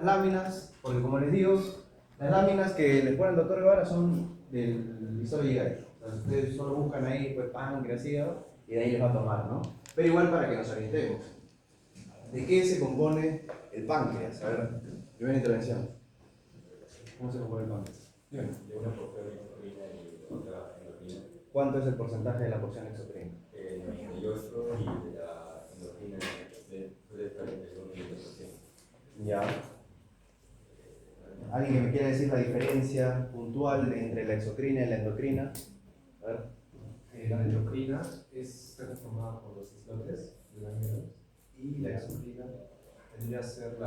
las láminas, porque como les digo, las láminas que les pone el doctor Guevara son del esofágico. Entonces ustedes solo buscan ahí pues páncreas, hígado, y de ahí les va a tomar, ¿no? Pero igual para que nos orientemos. ¿De qué se compone el páncreas? A ver, primera intervención. ¿Cómo se compone el páncreas? De una porción de exocrina y otra endocrina. ¿Cuánto es el porcentaje de la porción exocrina? El yostro y de la endocrina suele estar entre el 1 y el 2%. Ya. ¿Alguien que me quiera decir la diferencia puntual entre la exocrina y la endocrina? A ver. La endocrina está conformada por los islotes de la miel y la exocrina tendría a ser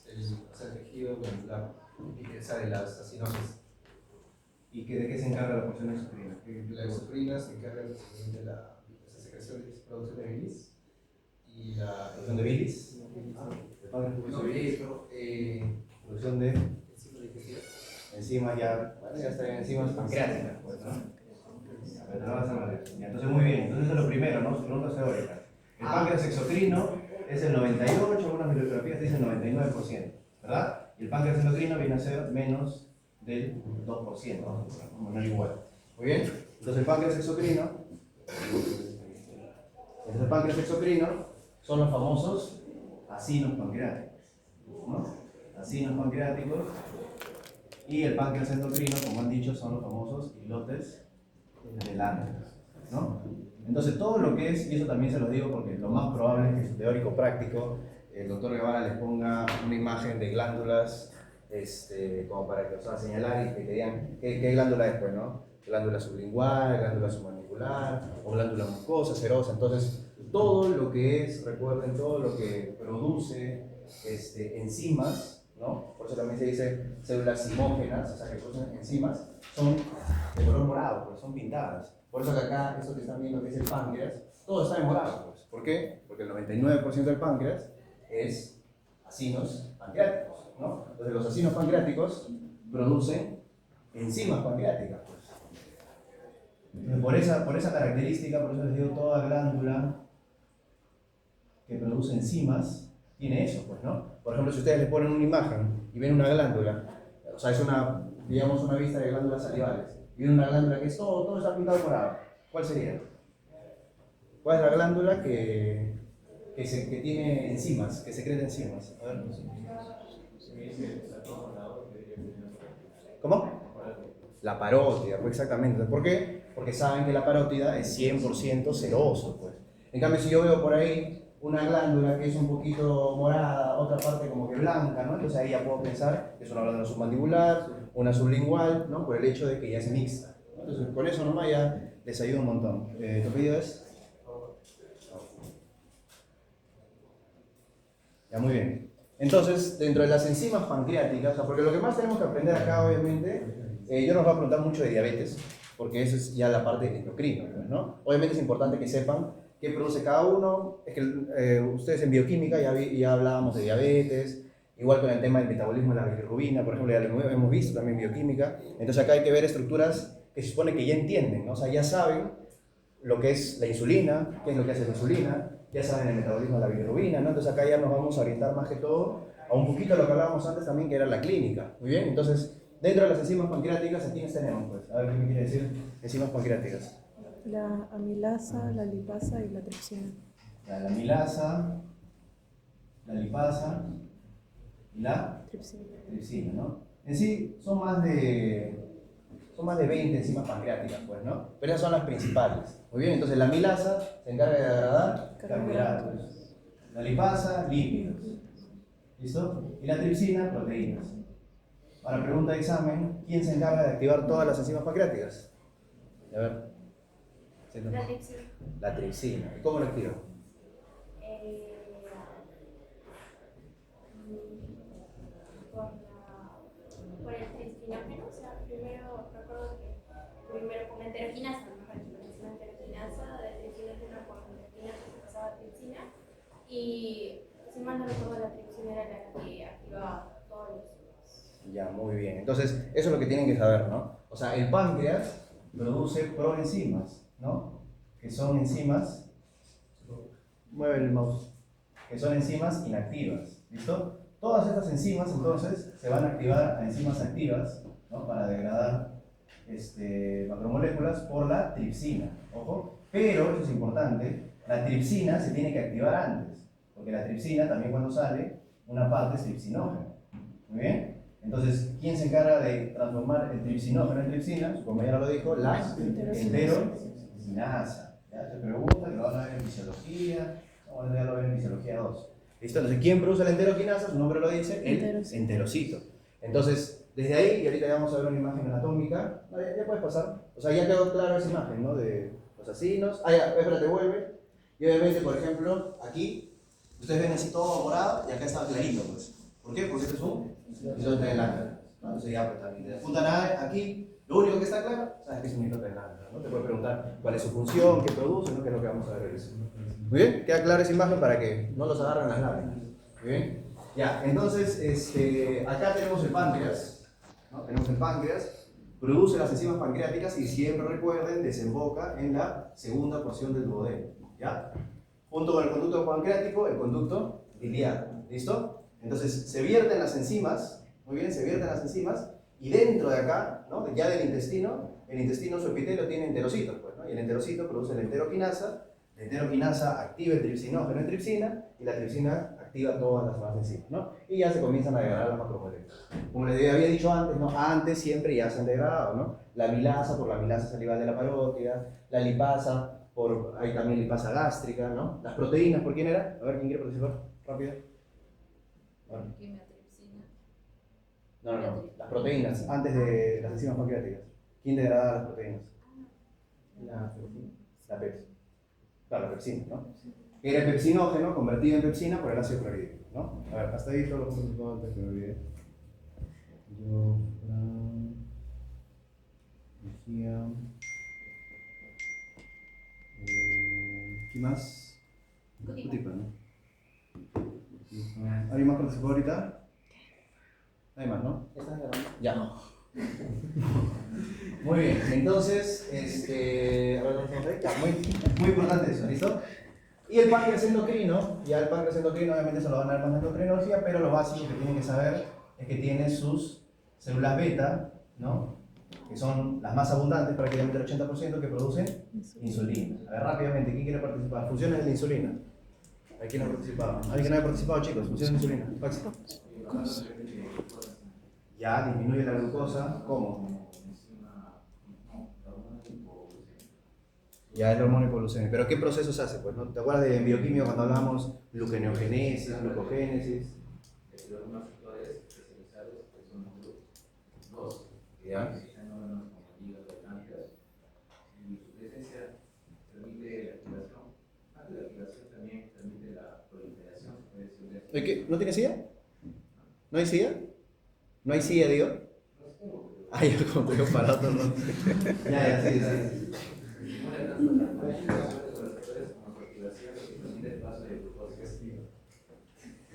el tejido glandular, o sea, de las acinosis. ¿Y de qué se encarga la porción exocrina? La exocrina se encarga de la secreción de producción de bilis y la ¿Producción de bilis? ¿El páncreas produce bilis? Producción de enzimas ya, bueno, ya está en enzimas pancreáticas, pues, ¿no? Pero no vas a ver. Entonces, muy bien. Entonces, eso es lo primero, ¿no? Su pregunta teórica. El páncreas exocrino es el 98%, algunas bibliografías dicen 99%, ¿verdad? Y el páncreas endocrino viene a ser menos del 2%, ¿no? No es igual. Muy bien. Entonces, el páncreas exocrino son los famosos acinos pancreáticos, ¿no? Acinos pancreáticos. Y el páncreas endocrino, como han dicho, son los famosos islotes del ano, ¿no? Entonces todo lo que es, y eso también se lo digo porque lo más probable es que su teórico práctico, el doctor Guevara les ponga una imagen de glándulas, como para que os haga señalar y que te digan qué glándula es, pues, ¿no? Glándula sublingual, glándula submandibular, o glándula mucosa, serosa. Entonces todo lo que es, recuerden, todo lo que produce enzimas, ¿no? Por eso también se dice células zimógenas, o sea que producen enzimas, son de color morado, pues, son pintadas. Por eso que acá, esto que están viendo que es el páncreas, todo está en morado, pues. ¿Por qué? Porque el 99% del páncreas es acinos pancreáticos, ¿no? Entonces los acinos pancreáticos producen enzimas pancreáticas, pues. Entonces, por esa característica, por eso les digo, toda glándula que produce enzimas tiene eso, pues, ¿no? Por ejemplo, si ustedes les ponen una imagen y ven una glándula, o sea, es digamos, una vista de glándulas salivales, y ven una glándula que es todo está pintado morado, ¿cuál sería? ¿Cuál es la glándula que tiene enzimas, que secreta enzimas? A ver. ¿Cómo? La parótida, pues exactamente. ¿Por qué? Porque saben que la parótida es 100% seroso, pues. En cambio, si yo veo por ahí una glándula que es un poquito morada, otra parte como que blanca, ¿no? Entonces ahí ya puedo pensar que es una glándula submandibular, una sublingual, ¿no? Por el hecho de que ya es mixta, ¿no? Entonces con eso nomás ya les ayuda un montón. ¿Tu pedido es? Ya, muy bien. Entonces, dentro de las enzimas pancreáticas, o sea, porque lo que más tenemos que aprender acá, obviamente, yo nos voy a preguntar mucho de diabetes, porque eso es ya la parte endocrina, ¿no? Obviamente es importante que sepan qué produce cada uno. Es que ustedes en bioquímica ya hablábamos de diabetes, igual con el tema del metabolismo de la bilirrubina, por ejemplo, ya lo hemos visto también en bioquímica. Entonces acá hay que ver estructuras que se supone que ya entienden, ¿no? O sea, ya saben lo que es la insulina, qué es lo que hace la insulina, ya saben el metabolismo de la bilirrubina, ¿no? Entonces acá ya nos vamos a orientar más que todo a un poquito lo que hablábamos antes también, que era la clínica. Muy bien, entonces dentro de las enzimas pancreáticas, ¿a quiénes tenemos? Pues, a ver qué me quiere decir enzimas pancreáticas. La amilasa, la lipasa y la tripsina. La amilasa, la lipasa y la tripsina, ¿no? En sí son más de 20 enzimas pancreáticas, pues, ¿no? Pero esas son las principales. Muy bien, entonces la amilasa se encarga de degradar carbohidratos, la lipasa, lípidos, ¿listo? Y la tripsina, proteínas. Ahora, pregunta de examen, ¿quién se encarga de activar todas las enzimas pancreáticas? A ver. La tripsina. La tripsina. ¿Y cómo la activa? Por el tripsinógeno, o sea, primero recuerdo que primero con enteroquinasa, mejor dicho, con enzima enteroquinasa, de tripsinógeno con enteroquinasa se pasaba a tripsina, y si mal no recuerdo, la tripsina era la que activaba todos los... Ya, muy bien. Entonces, eso es lo que tienen que saber, ¿no? O sea, el páncreas produce proenzimas, ¿no? Que son enzimas, mueve el mouse, que son enzimas inactivas, ¿listo? Todas estas enzimas entonces se van a activar a enzimas activas, ¿no? Para degradar macromoléculas por la tripsina, ojo, pero eso es importante, la tripsina se tiene que activar antes, porque la tripsina también cuando sale, una parte es tripsinógena, ¿muy bien? Entonces, ¿quién se encarga de transformar el tripsinógeno en tripsina? Su compañera lo dijo, la enteroquinasa. Ya se pregunta, que lo van a ver en fisiología, bueno, ya lo ven en fisiología 2. ¿Listo? Entonces, ¿quién produce la enteroquinasa? Su nombre lo dice, el enterocito. Entonces, desde ahí, y ahorita ya vamos a ver una imagen anatómica, no, ya puedes pasar, o sea, ya quedó clara esa imagen, ¿no? De los acinos, ya, espérate, vuelve, y obviamente, por ejemplo, aquí, ustedes ven así todo morado, y acá está clarito, pues. ¿Por qué? Porque este es un isótope de Landau, ¿no? Entonces ya, pues también, te apuntan aquí, lo único que está claro, sabes que es un isótope de Landau, ¿no? Te puede preguntar cuál es su función, qué produce, ¿no? Que es lo que vamos a ver hoy. Muy bien, queda clara esa imagen para que no los agarren las lágrimas. Muy bien, ya, entonces, acá tenemos el páncreas, ¿no? Tenemos el páncreas, produce las enzimas pancreáticas y siempre recuerden, desemboca en la segunda porción del duodeno, ¿ya? Junto con el conducto pancreático, el conducto biliar, ¿listo? Entonces, se vierten las enzimas, muy bien, se vierten las enzimas, y dentro de acá, ¿no? Ya del intestino, el intestino, su epitelio tiene enterocitos, pues, ¿no? Y el enterocito produce la enteroquinasa activa el tripsinógeno en tripsina, y la tripsina activa todas las demás enzimas, ¿no? Y ya se comienzan a degradar las macromoléculas. Como les había dicho antes, ¿no? Antes siempre ya se han degradado, ¿no? La amilasa por la amilasa salival de la parótida, la lipasa por, hay también lipasa gástrica, ¿no? Las proteínas, ¿por quién era? A ver, ¿quién quiere participar? Rápido. Bueno. No. Las proteínas, antes de las enzimas pancreáticas. ¿Quién degrada las proteínas? La pepsina. Claro, la pepsina, ¿no? Era pepsinógeno convertido en pepsina por el ácido clorhídrico, ¿no? A ver, hasta ahí todo lo que hemos antes que me olvidé. Yo, Mejía. ¿Qué más? Cutipa, ¿no? ¿Alguien más participó ahorita? Hay más, ¿no? Ya no. Muy bien, entonces, a ver, ya, muy importante eso, ¿listo? Y el páncreas endocrino, ya el páncreas endocrino obviamente se lo van a dar más en endocrinología, pero lo básico que tienen que saber es que tiene sus células beta, ¿no? Que son las más abundantes, prácticamente el 80% que producen insulina. A ver, rápidamente, ¿quién quiere participar? Funciones de la insulina. ¿Hay quien ha participado? ¿Alguien no ha participado, chicos? Funciones de la insulina. Paxi. Ya disminuye la glucosa. ¿Cómo? Ya es la hormona hipoglucemia. ¿Pero qué proceso se hace? Pues, ¿no? ¿Te acuerdas de en bioquímica cuando hablábamos gluconeogénesis, glucogénesis? Los más factores especializados que son los Ya. órganos como el hígado, el páncreas, y su presencia permite la activación. Antes de la activación también permite la proliferación. ¿Qué? ¿No tiene silla? ¿No hay silla? ¿No hay silla, digo? Ay, yo como te digo parado todo el rato. Ya, sí.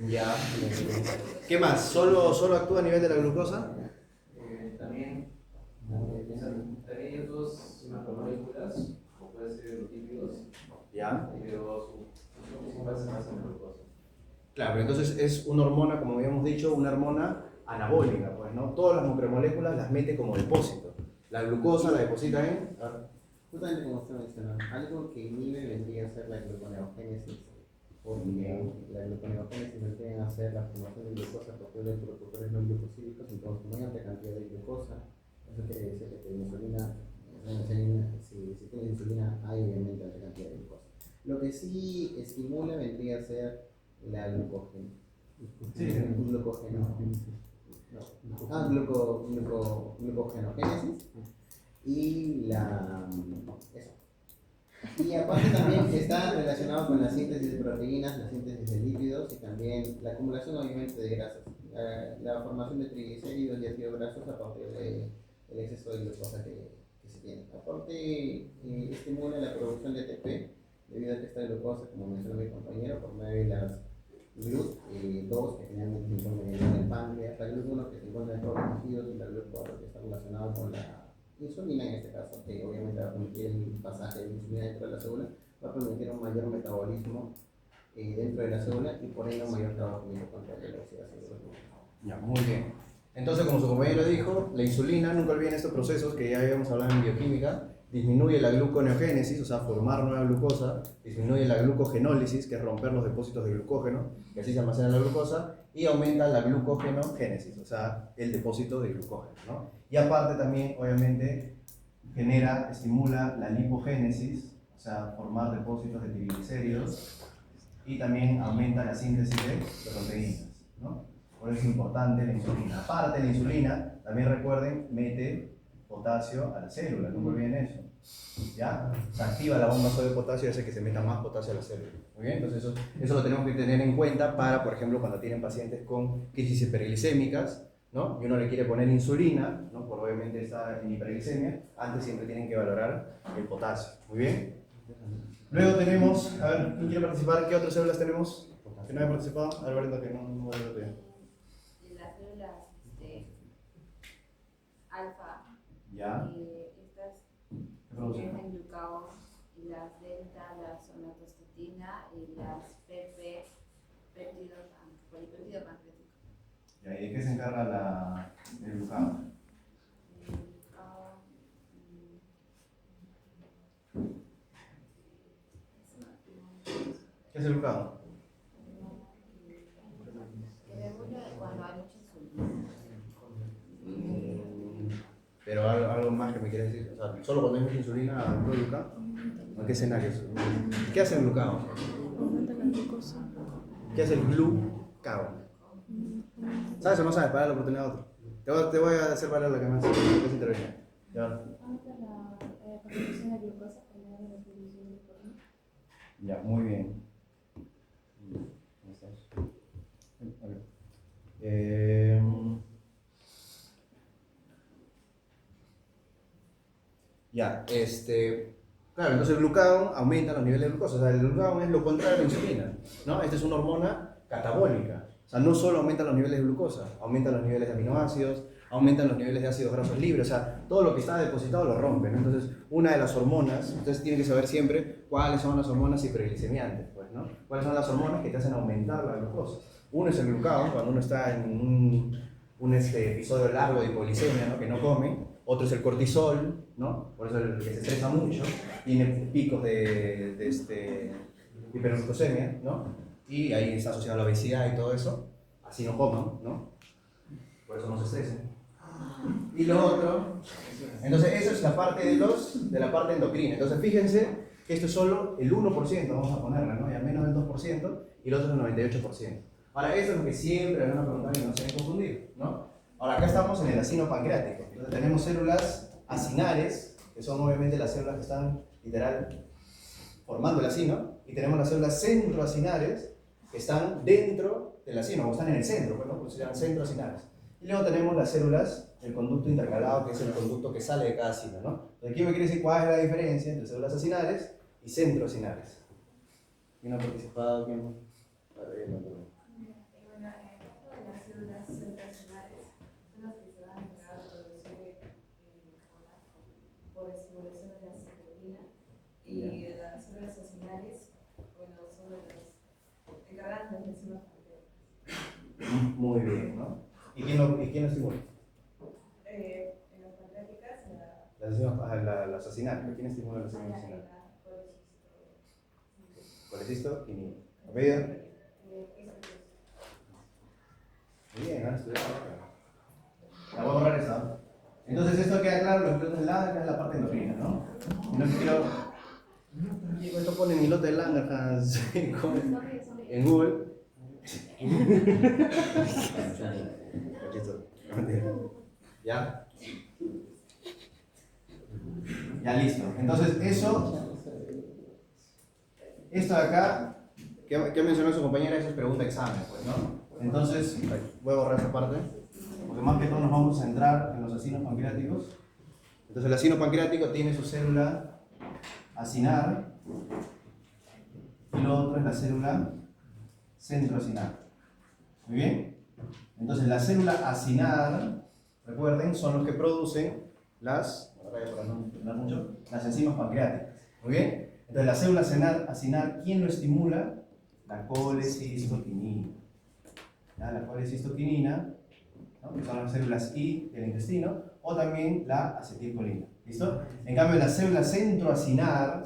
Ya. ¿Qué más? ¿Solo actúa a nivel de la glucosa? También hay otros macromoléculas, como pueden ser los lípidos, Ya. pero su función principal se basa en la glucosa. Claro, pero entonces es una hormona, como habíamos dicho, una hormona anabólica, pues, ¿no? Todas las macromoléculas las mete como depósito. La glucosa la deposita en... Justamente como usted mencionó, algo que inhibe vendría a ser la gluconeogénesis, porque la gluconeogénesis vendría a ser la formación de glucosa a partir de precursores no glucosídicos, entonces con mayor cantidad de glucosa, eso quiere decir que la insulina, si tiene insulina hay obviamente alta cantidad de glucosa. Lo que sí estimula vendría a ser la glucógeno. Glucogenogénesis y eso. Y aparte también está relacionado con la síntesis de proteínas, la síntesis de lípidos y también la acumulación obviamente de grasas. La formación de triglicéridos y ácidos grasos a partir del exceso de glucosa que se tiene. Aparte estimula la producción de ATP debido a que esta glucosa, como mencionó mi compañero, por medio de las GLUT2 que generalmente se encuentran en el páncreas, la GLUT1 que se encuentra en todos los tejidos y la GLUT4 que está relacionada con la insulina en este caso, que obviamente va a permitir el pasaje de insulina dentro de la célula, va a permitir un mayor metabolismo dentro de la célula y por ello mayor trabajo contra la velocidad celular. Ya, muy bien. Entonces, como su compañero dijo, la insulina, nunca olviden estos procesos que ya habíamos hablado en bioquímica, disminuye la gluconeogénesis, o sea, formar nueva glucosa, disminuye la glucogenólisis, que es romper los depósitos de glucógeno, que así se almacena la glucosa, y aumenta la glucogenogénesis, o sea, el depósito de glucógeno, ¿no? Y aparte también, obviamente, estimula la lipogénesis, o sea, formar depósitos de triglicéridos, y también aumenta la síntesis de proteínas, ¿no? Por eso es importante la insulina. Aparte, la insulina, también recuerden, mete potasio a la célula, no olviden eso. ¿Ya? Se activa la bomba sodio-potasio y hace que se meta más potasio a la célula. Muy bien, entonces eso lo tenemos que tener en cuenta para, por ejemplo, cuando tienen pacientes con crisis hiperglicémicas, ¿no? Y uno le quiere poner insulina, ¿no? Por obviamente estar en hiperglicemia, antes siempre tienen que valorar el potasio. Muy bien. Luego tenemos, a ver, ¿quién quiere participar? ¿Qué otras células tenemos que no haya participado? A ver, Brenda, que no lo tengo. Las células alfa, ¿Ya? estas ¿Qué producen? producen glucagón, y las delta, la somatostatina y las PP, polipéptido pancreático. ¿Ya? ¿Y de qué se encarga el glucagón? El glucagón, ¿Qué es el glucagón? que regula cuando hay mucha insulina. Pero algo más que me quieres decir, o sea, solo cuando hay mucha insulina actúa el glucagón. ¿En qué escenarios? ¿Qué hace el glucagón? Aumenta la glucosa. ¿Qué hace el glucagón? ¿Sabes o no sabes? Para la oportunidad a otro. Te voy a hacer valer la que más intervenir. Ya. Aumenta la concentración de glucosa que le da la producción de glucógeno. Ya, muy bien. ¿Cómo estás? A ver. Ya, claro, entonces el glucagón aumenta los niveles de glucosa. O sea, el glucagón es lo contrario a la insulina, ¿no? Esta es una hormona catabólica. O sea, no solo aumenta los niveles de glucosa, aumenta los niveles de aminoácidos, aumentan los niveles de ácidos grasos libres, o sea, todo lo que está depositado lo rompe, ¿no? Entonces, una de las hormonas, entonces tienen que saber siempre cuáles son las hormonas hiperglicemiantes, pues, ¿no? Cuáles son las hormonas que te hacen aumentar la glucosa. Uno es el glucagón, cuando uno está en un episodio largo de hipoglicemia, ¿no? Que no come. Otro es el cortisol, ¿no? Por eso el que se estresa mucho, tiene picos de hiperglucosemia, ¿no? Y ahí está asociado a la obesidad y todo eso. Así no coman, ¿no? Por eso no se estresen. Y lo otro, entonces eso es la parte de la parte endocrina. Entonces fíjense que esto es solo el 1%, vamos a ponerla, ¿no? Ya menos del 2%, y el otro es el 98%. Ahora, eso es lo que siempre me van a preguntar y no se deben confundir, ¿no? Ahora, acá estamos en el acino pancreático. Entonces tenemos células acinares, que son obviamente las células que están literal formando el acino, y tenemos las células centroacinares, que están dentro del acino, o están en el centro, pues, ¿no? Por eso se llaman centroacinares. Y luego tenemos las células, el conducto intercalado, que es el conducto que sale de cada acina, ¿no? Entonces aquí me quiere decir cuál es la diferencia entre células acinares y centroacinares. ¿Quién ha participado? ¿Quién? A ver, no, perdón. Las células centroacinares son las que se van a encargar de producir por estimulación de la citolina, y las células acinares, bueno, son las encargadas de las enzimas pancreáticas. Muy bien, ¿no? ¿Y quién lo estimula? En las pancreáticas, Las acinares. ¿Quién estimula las células acinares? Colecisto, quinina. ¿Apellido? Muy bien, ahora estudiar. La voy a borrar esa. Entonces esto queda claro, los hilotes de Langerhans es la parte endocrina, ¿no? Y no quiero... Esto pone hilote de Langerhans en Google. ¿Ya? Ya listo. Entonces esto de acá, que mencionó su compañera, eso es pregunta de examen, pues, ¿no? Entonces, voy a borrar esa parte, porque más que todo nos vamos a centrar en los acinos pancreáticos. Entonces el acino pancreático tiene su célula acinar, y lo otro es la célula centroacinar. Muy bien. Entonces la célula acinar, recuerden, son los que producen las enzimas pancreáticas. Muy bien. Entonces la célula acinar, ¿quién lo estimula? la colecistoquinina. ¿Ya? La colecistoquinina, ¿no? Que son las células I del intestino, o también la acetilcolina. ¿Listo? En cambio, la célula centroacinar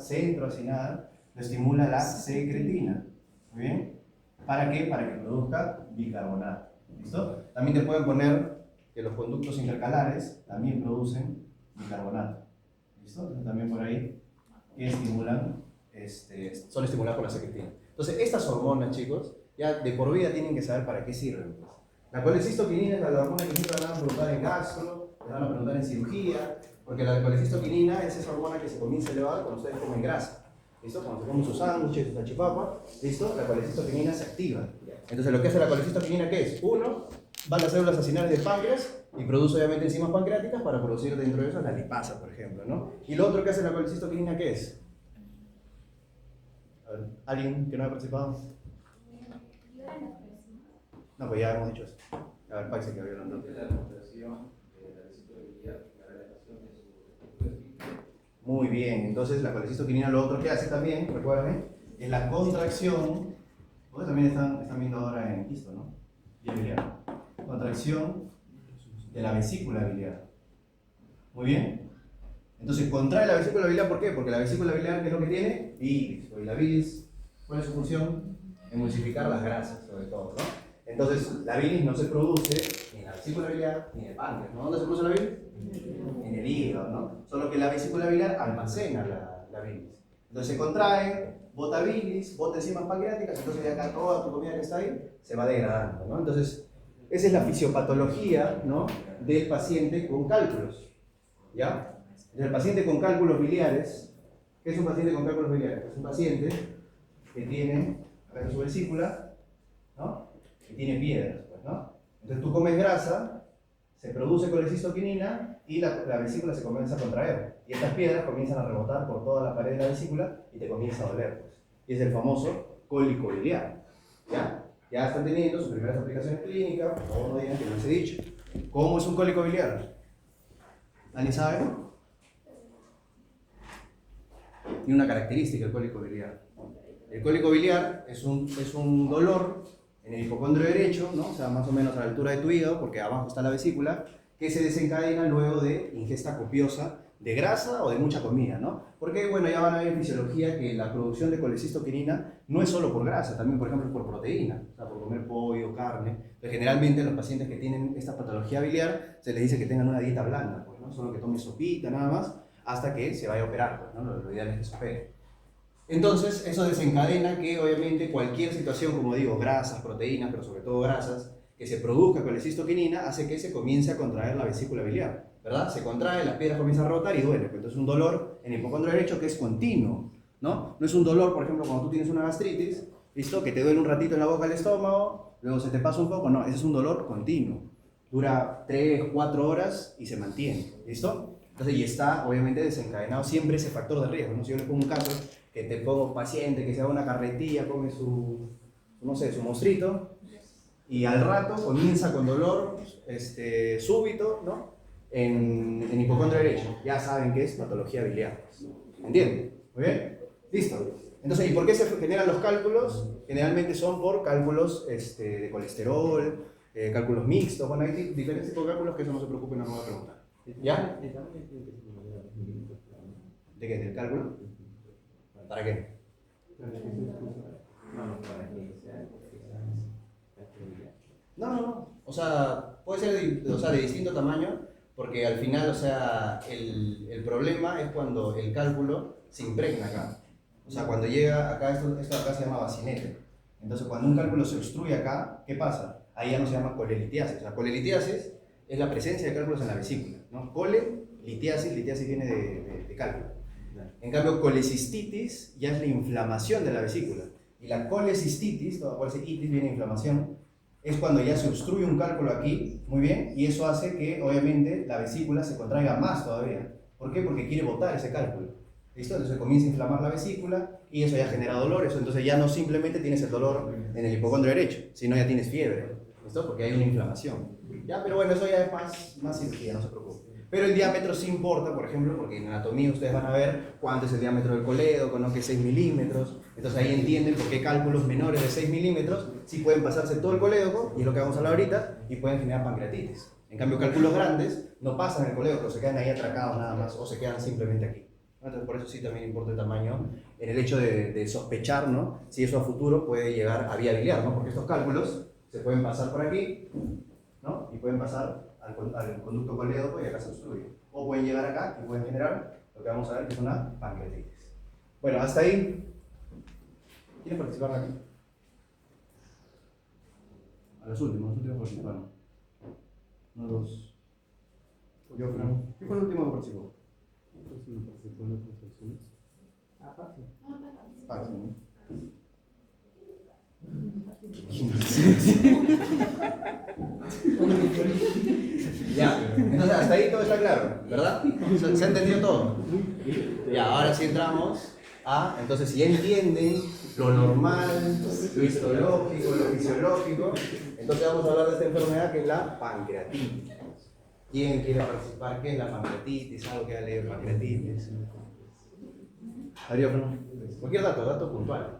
lo estimula la secretina. ¿Muy bien? ¿Para qué? Para que produzca bicarbonato. ¿Listo? También te pueden poner que los conductos intercalares también producen bicarbonato. ¿Listo? Entonces también por ahí que estimulan, son estimulados por la secretina. Entonces estas hormonas, chicos, ya de por vida tienen que saber para qué sirven. Pues. La colecistoquinina es la hormona que siempre van a preguntar en gastro, le van a preguntar en cirugía, porque la colecistoquinina es esa hormona que se comienza a elevar cuando ustedes comen grasa. ¿Listo? Cuando se comen sus sándwiches, su salchipapa, ¿listo? La colecistoquinina se activa. Entonces lo que hace la colecistoquinina, ¿qué es? Uno, va a las células acinales del páncreas y produce obviamente enzimas pancreáticas para producir dentro de eso la lipasa, por ejemplo, ¿no? Y lo otro que hace la colecistoquinina, ¿qué es? A ver, ¿alguien que no ha participado? No, pues ya hemos dicho eso. A ver, Paxi, que había hablando. La demostración de la vesicularidad, la relajación de su estructura espiritual. Muy bien, entonces la colecistoquinina lo otro que hace también, recuerden, es la contracción. Ustedes también están viendo ahora en histo, ¿no? Vía biliar. Contracción de la vesícula biliar. Muy bien. Entonces contrae la vesícula biliar, ¿por qué? Porque la vesícula biliar, ¿qué es lo que tiene? Bilis. Y la bilis, ¿cuál es su función? Emulsificar las grasas, sobre todo, ¿no? Entonces la bilis no se produce ni en la vesícula biliar ni en el páncreas, ¿no? ¿Dónde se produce la bilis? En el hígado, ¿no? Solo que la vesícula biliar almacena la bilis. Entonces se contrae, bota bilis, bota enzimas pancreáticas, entonces de acá toda tu comida que está ahí se va degradando, ¿no? Entonces, esa es la fisiopatología, ¿no? Del paciente con cálculos, ¿ya? El paciente con cálculos biliares, ¿qué es un paciente con cálculos biliares? Es un paciente que tiene, acá está su vesícula, ¿no? Que tiene piedras, pues, ¿no? Entonces tú comes grasa, se produce colecistoquinina y la vesícula se comienza a contraer. Y estas piedras comienzan a rebotar por toda la pared de la vesícula y te comienza a doler, pues. Y es el famoso cólico biliar, ¿ya? Ya están teniendo sus primeras aplicaciones clínicas, no digan que no les he dicho. ¿Cómo es un cólico biliar? ¿Alguien sabe? Tiene una característica el cólico biliar. El cólico biliar es un dolor en el hipocondrio derecho, ¿no? O sea, más o menos a la altura de tu hígado, porque abajo está la vesícula, que se desencadena luego de ingesta copiosa de grasa o de mucha comida, ¿no? Porque, bueno, ya van a ver en fisiología que la producción de colecistoquinina no es solo por grasa, también, por ejemplo, por proteína, o sea, por comer pollo, carne. Entonces, generalmente los pacientes que tienen esta patología biliar se les dice que tengan una dieta blanda, pues, ¿no? Solo que tomen sopita, nada más, hasta que se vaya a operar, pues, ¿no? Lo ideal es que se opere. Entonces, eso desencadena que, obviamente, cualquier situación, como digo, grasas, proteínas, pero sobre todo grasas, que se produzca colecistoquinina, hace que se comience a contraer la vesícula biliar, ¿verdad? Se contrae, las piedras comienzan a rotar y duele. Entonces es un dolor en el hipocondrio derecho que es continuo, ¿no? No es un dolor, por ejemplo, cuando tú tienes una gastritis, ¿listo? Que te duele un ratito en la boca del estómago, luego se te pasa un poco, no, ese es un dolor continuo. Dura 3, 4 horas y se mantiene, ¿listo? Entonces, y está, obviamente, desencadenado siempre ese factor de riesgo, ¿no? Si yo le pongo un caso, que te pongo un paciente que se haga una carretilla, come su mostrito, y al rato comienza con dolor súbito, ¿no? En hipocondrio derecho. Ya saben que es patología biliar. ¿Entienden? Muy bien. Listo. Entonces, ¿y por qué se generan los cálculos? Generalmente son por cálculos de colesterol, cálculos mixtos. Bueno, hay diferentes tipos de cálculos que eso no se preocupen, no me voy a preguntar. ¿Ya? ¿De qué? ¿Del cálculo? ¿Para qué? No. O sea, puede ser de distinto tamaño, porque al final, o sea, el problema es cuando el cálculo se impregna acá. O sea, cuando llega acá, esto de acá se llama bacinete. Entonces, cuando un cálculo se obstruye acá, ¿qué pasa? Ahí ya no se llama colelitiasis. O sea, colelitiasis es la presencia de cálculos en la vesícula, ¿no? Colelitiasis viene de cálculo. En cambio, colecistitis ya es la inflamación de la vesícula. Y la colecistitis, toda colecistitis viene de inflamación, es cuando ya se obstruye un cálculo aquí, muy bien, y eso hace que, obviamente, la vesícula se contraiga más todavía. ¿Por qué? Porque quiere botar ese cálculo. ¿Listo? Entonces comienza a inflamar la vesícula y eso ya genera dolor. Entonces ya no simplemente tienes el dolor en el hipocondrio derecho, sino ya tienes fiebre. ¿Listo? Porque hay una inflamación. Ya, pero bueno, eso ya es más cirugía, no se preocupe. Pero el diámetro sí importa, por ejemplo, porque en anatomía ustedes van a ver cuánto es el diámetro del colédoco, ¿no? Que es 6 milímetros. Entonces ahí entienden por qué cálculos menores de 6 milímetros sí pueden pasarse todo el colédoco, y es lo que vamos a hablar ahorita, y pueden generar pancreatitis. En cambio, cálculos grandes no pasan el colédoco, se quedan ahí atracados nada más, o se quedan simplemente aquí. Entonces por eso sí también importa el tamaño en el hecho de sospechar, ¿no? Si eso a futuro puede llegar a vía biliar, ¿no? Porque estos cálculos se pueden pasar por aquí, ¿no? Y pueden pasar al conducto colédoco y acá se obstruye. O pueden llegar acá y pueden generar lo que vamos a ver que es una pancreatitis. Bueno, hasta ahí. ¿Quieren participar aquí? A los últimos participaron. No los. Yo, Fran. ¿Qué fue el último que participó? Paxi, ¿no? Ya, entonces hasta ahí todo está claro, ¿verdad? ¿Se ha entendido todo? Ya, ahora sí entramos a, entonces si ya entienden lo normal, lo histológico, lo fisiológico, entonces vamos a hablar de esta enfermedad que es la pancreatitis. ¿Quién quiere participar? ¿Qué es la pancreatitis? ¿Algo que ha leído pancreatitis? Adiós, ¿no? Cualquier dato puntual.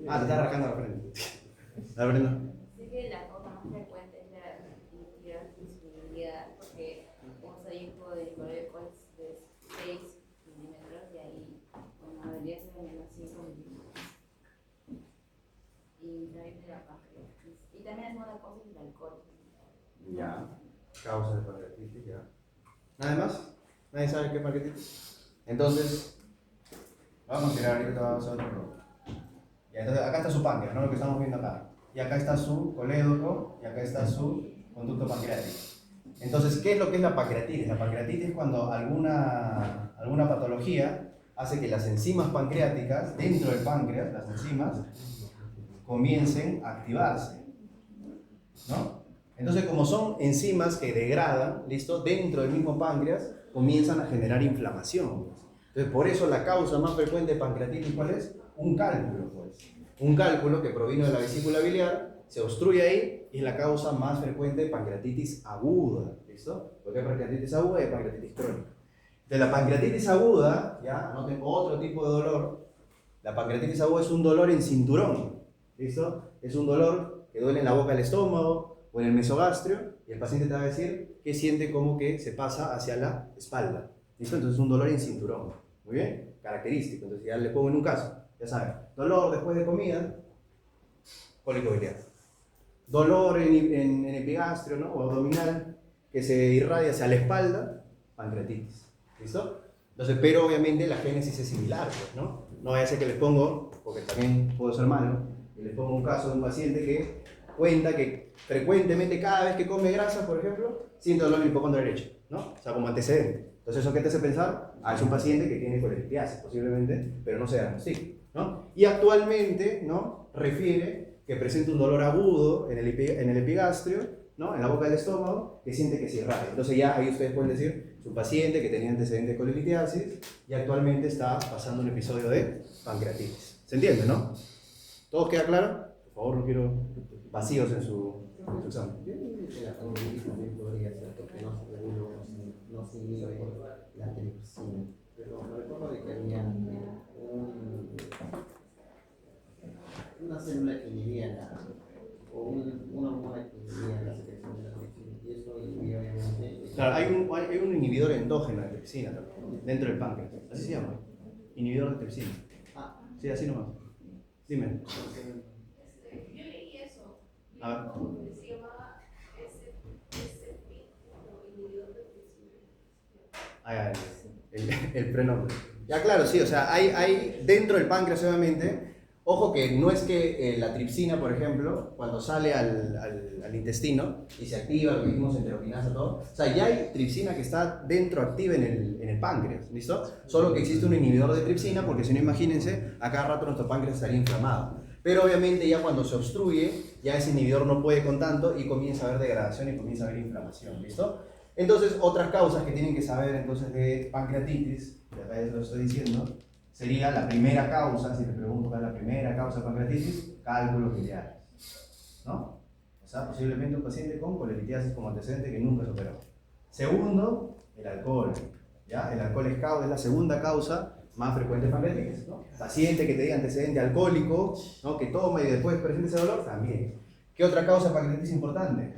Ah, te está arrancando la frente. A ver, Brenda. Sé que la causa más frecuente es la hipersensibilidad, porque un dijo del colédoco es de 6 milímetros y ahí, bueno, debería ser de menos 5 milímetros. Y también de la pancreatitis. Y también es una cosa del alcohol. Ya. Causa de pancreatitis, ya. ¿Nada más? ¿Nadie sabe qué es pancreatitis? Entonces, vamos a tirar ahorita, vamos a hacer otro. Ya, entonces acá está su páncreas, ¿no? Lo que estamos viendo acá. Y acá está su colédoco y acá está su conducto pancreático. Entonces, ¿qué es lo que es la pancreatitis? La pancreatitis es cuando alguna patología hace que las enzimas pancreáticas dentro del páncreas, las enzimas, comiencen a activarse, ¿no? Entonces, como son enzimas que degradan, ¿listo? Dentro del mismo páncreas, comienzan a generar inflamación. Entonces, por eso la causa más frecuente de pancreatitis, ¿cuál es? Un cálculo, pues. Un cálculo que provino de la vesícula biliar, se obstruye ahí y es la causa más frecuente de pancreatitis aguda, ¿listo? Porque hay pancreatitis aguda y hay pancreatitis crónica. De la pancreatitis aguda, ya, anoten otro tipo de dolor. La pancreatitis aguda es un dolor en cinturón, ¿listo? Es un dolor que duele en la boca del estómago o en el mesogastrio, y el paciente te va a decir que siente como que se pasa hacia la espalda, ¿listo? Entonces es un dolor en cinturón, muy bien, característico. Entonces ya le pongo en un caso, ya saben, dolor después de comida, cólico biliar. Dolor en epigastrio, ¿no? O abdominal, que se irradia hacia la espalda, pancreatitis, ¿listo? Entonces, pero obviamente la génesis es similar, pues, ¿no? No vaya a ser que les pongo, porque también puedo ser malo, y les pongo un caso de un paciente que cuenta que frecuentemente cada vez que come grasa, por ejemplo, siente dolor en el hipocondrio derecho, ¿no? O sea, como antecedente. Entonces, ¿eso qué te hace pensar? Ah, es un paciente que tiene colelitiasis, posiblemente, pero no se diagnostica, ¿no? Y actualmente, ¿no? Refiere que presenta un dolor agudo en el epigastrio, ¿no? En la boca del estómago, que siente que se irradia. Entonces ya ahí ustedes pueden decir, es un paciente que tenía antecedente de colelitiasis y actualmente está pasando un episodio de pancreatitis. ¿Se entiende, no? ¿Todo queda claro? Por favor, no quiero vacíos en su examen. La pancreatitis también podría ser porque no se inhibe la tripsina. Pero me recuerdo de que había una célula que inhibía una hormona que inhibía la secreción de la tripsina. Y eso inhibía obviamente. Claro, hay un inhibidor endógeno de tripsina también, dentro del páncreas. Así se llama. Inhibidor de tripsina. Ah, Sí, así nomás. Dime. Yo leí eso. A ver. Se llamaba ese inhibidor de Ah, el prenombre. Ya, claro, sí, o sea, hay dentro del páncreas, obviamente. Ojo que no es que la tripsina, por ejemplo, cuando sale al intestino y se activa, lo que dijimos, enteroquinasa, todo. O sea, ya hay tripsina que está dentro, activa en el páncreas, ¿listo? Solo que existe un inhibidor de tripsina, porque si no, imagínense, a cada rato nuestro páncreas estaría inflamado. Pero obviamente ya cuando se obstruye, ya ese inhibidor no puede con tanto y comienza a haber degradación y comienza a haber inflamación, ¿listo? Entonces, otras causas que tienen que saber entonces de pancreatitis, de acá ya lo estoy diciendo, sería la primera causa, si les pregunto cuál es la primera causa de pancreatitis, cálculos biliares, ¿no? O sea, posiblemente un paciente con colelitiasis como antecedente que nunca se operó. Segundo, El alcohol. ¿Ya? El alcohol es la segunda causa más frecuente de pancreatitis, ¿no? Paciente que te diga antecedente alcohólico, ¿no? Que toma y después presente ese dolor, también. ¿Qué otra causa de pancreatitis importante?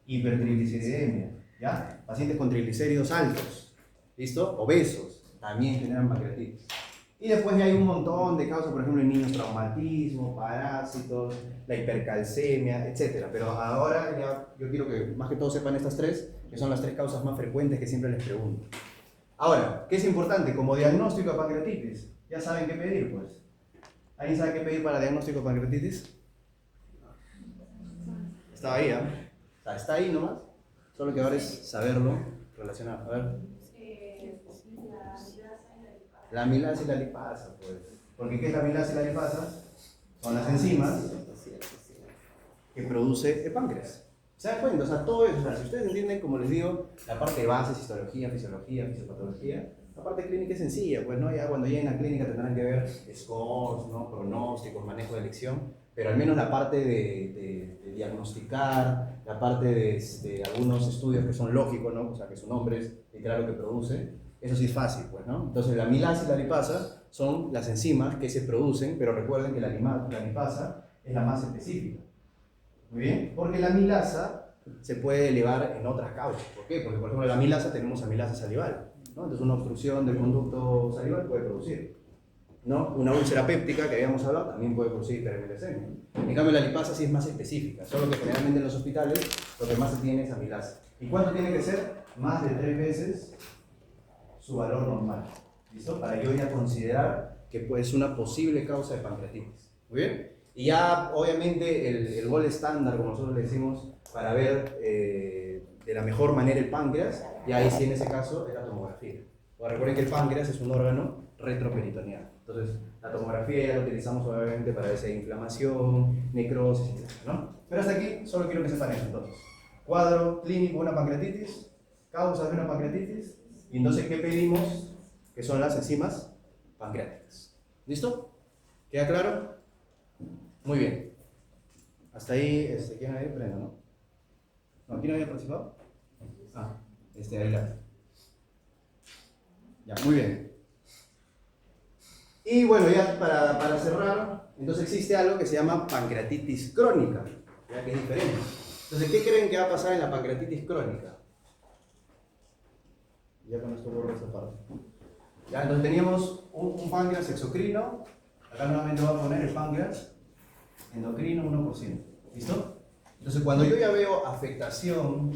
Hipertrigliceridemia, ¿ya? Pacientes con triglicéridos altos, ¿listo? Obesos, también generan pancreatitis. Y después ya hay un montón de causas, por ejemplo, en niños traumatismo, parásitos, la hipercalcemia, etc. Pero ahora ya yo quiero que más que todos sepan estas tres, que son las tres causas más frecuentes que siempre les pregunto. Ahora, ¿qué es importante? Como diagnóstico de pancreatitis, ya saben qué pedir, pues. ¿Alguien sabe qué pedir para diagnóstico de pancreatitis? Estaba ahí, ¿ah? O sea, está ahí nomás. Solo que ahora es saberlo relacionado. A ver. La amilasa y la lipasa, pues. Porque ¿qué es la amilasa y la lipasa? Son las enzimas que produce el páncreas. ¿Se dan cuenta? O sea, todo eso, o sea, si ustedes entienden, como les digo, la parte de base, histología, fisiología, fisiopatología, la parte clínica es sencilla, pues, ¿no? Ya cuando lleguen a clínica tendrán que ver scores, ¿no? Pronósticos, manejo de elección, pero al menos la parte de diagnosticar, la parte de algunos estudios que son lógicos, ¿no? O sea, que su nombre es literal lo que produce, eso sí es fácil, pues, ¿no? Entonces, la amilasa y la lipasa son las enzimas que se producen, pero recuerden que la lipasa es la más específica. Muy bien, porque la amilasa se puede elevar en otras causas. ¿Por qué? Porque, por ejemplo, la amilasa tenemos amilasa salival, ¿no? Entonces, una obstrucción del conducto salival puede producir, ¿no? Una úlcera péptica que habíamos hablado también puede producir hiperamilasemia. En cambio, la lipasa sí es más específica, solo que generalmente en los hospitales lo que más se tiene es amilasa. ¿Y cuánto tiene que ser? Más de 3 veces su valor normal. ¿Listo? Para yo ya considerar que es una posible causa de pancreatitis. ¿Muy bien? Y ya, obviamente, el gol estándar, como nosotros le decimos, para ver de la mejor manera el páncreas, y ahí sí en ese caso es la tomografía. Ahora, recuerden que el páncreas es un órgano retroperitoneal. Entonces, la tomografía ya la utilizamos obviamente para ver si hay inflamación, necrosis, etc., ¿no? Pero hasta aquí solo quiero que sepan eso. Entonces, cuadro clínico de una pancreatitis, causas de una pancreatitis, y entonces, ¿qué pedimos? Que son las enzimas pancreáticas. ¿Listo? ¿Queda claro? Muy bien. Hasta ahí, ¿quién había prenda, no? ¿No? ¿Quién había participado? Ah, ahí la. Ya, muy bien. Y bueno, ya para cerrar, entonces existe algo que se llama pancreatitis crónica, ya que es diferente. Entonces, ¿qué creen que va a pasar en la pancreatitis crónica? Ya con esto borro esta parte. Ya, entonces teníamos un páncreas exocrino. Acá nuevamente voy a poner el páncreas endocrino 1%. ¿Listo? Entonces, cuando yo ya veo afectación,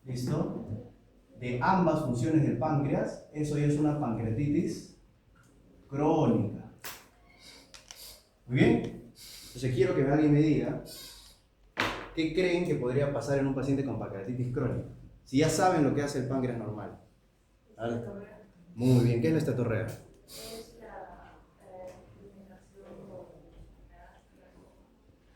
¿listo?, de ambas funciones del páncreas, eso ya es una pancreatitis crónica. ¿Muy bien? Entonces, quiero que alguien me diga qué creen que podría pasar en un paciente con pancreatitis crónica. Si ya saben lo que hace el páncreas normal. ¿Vale? Muy bien, ¿qué es la esteatorrea? Es la eliminación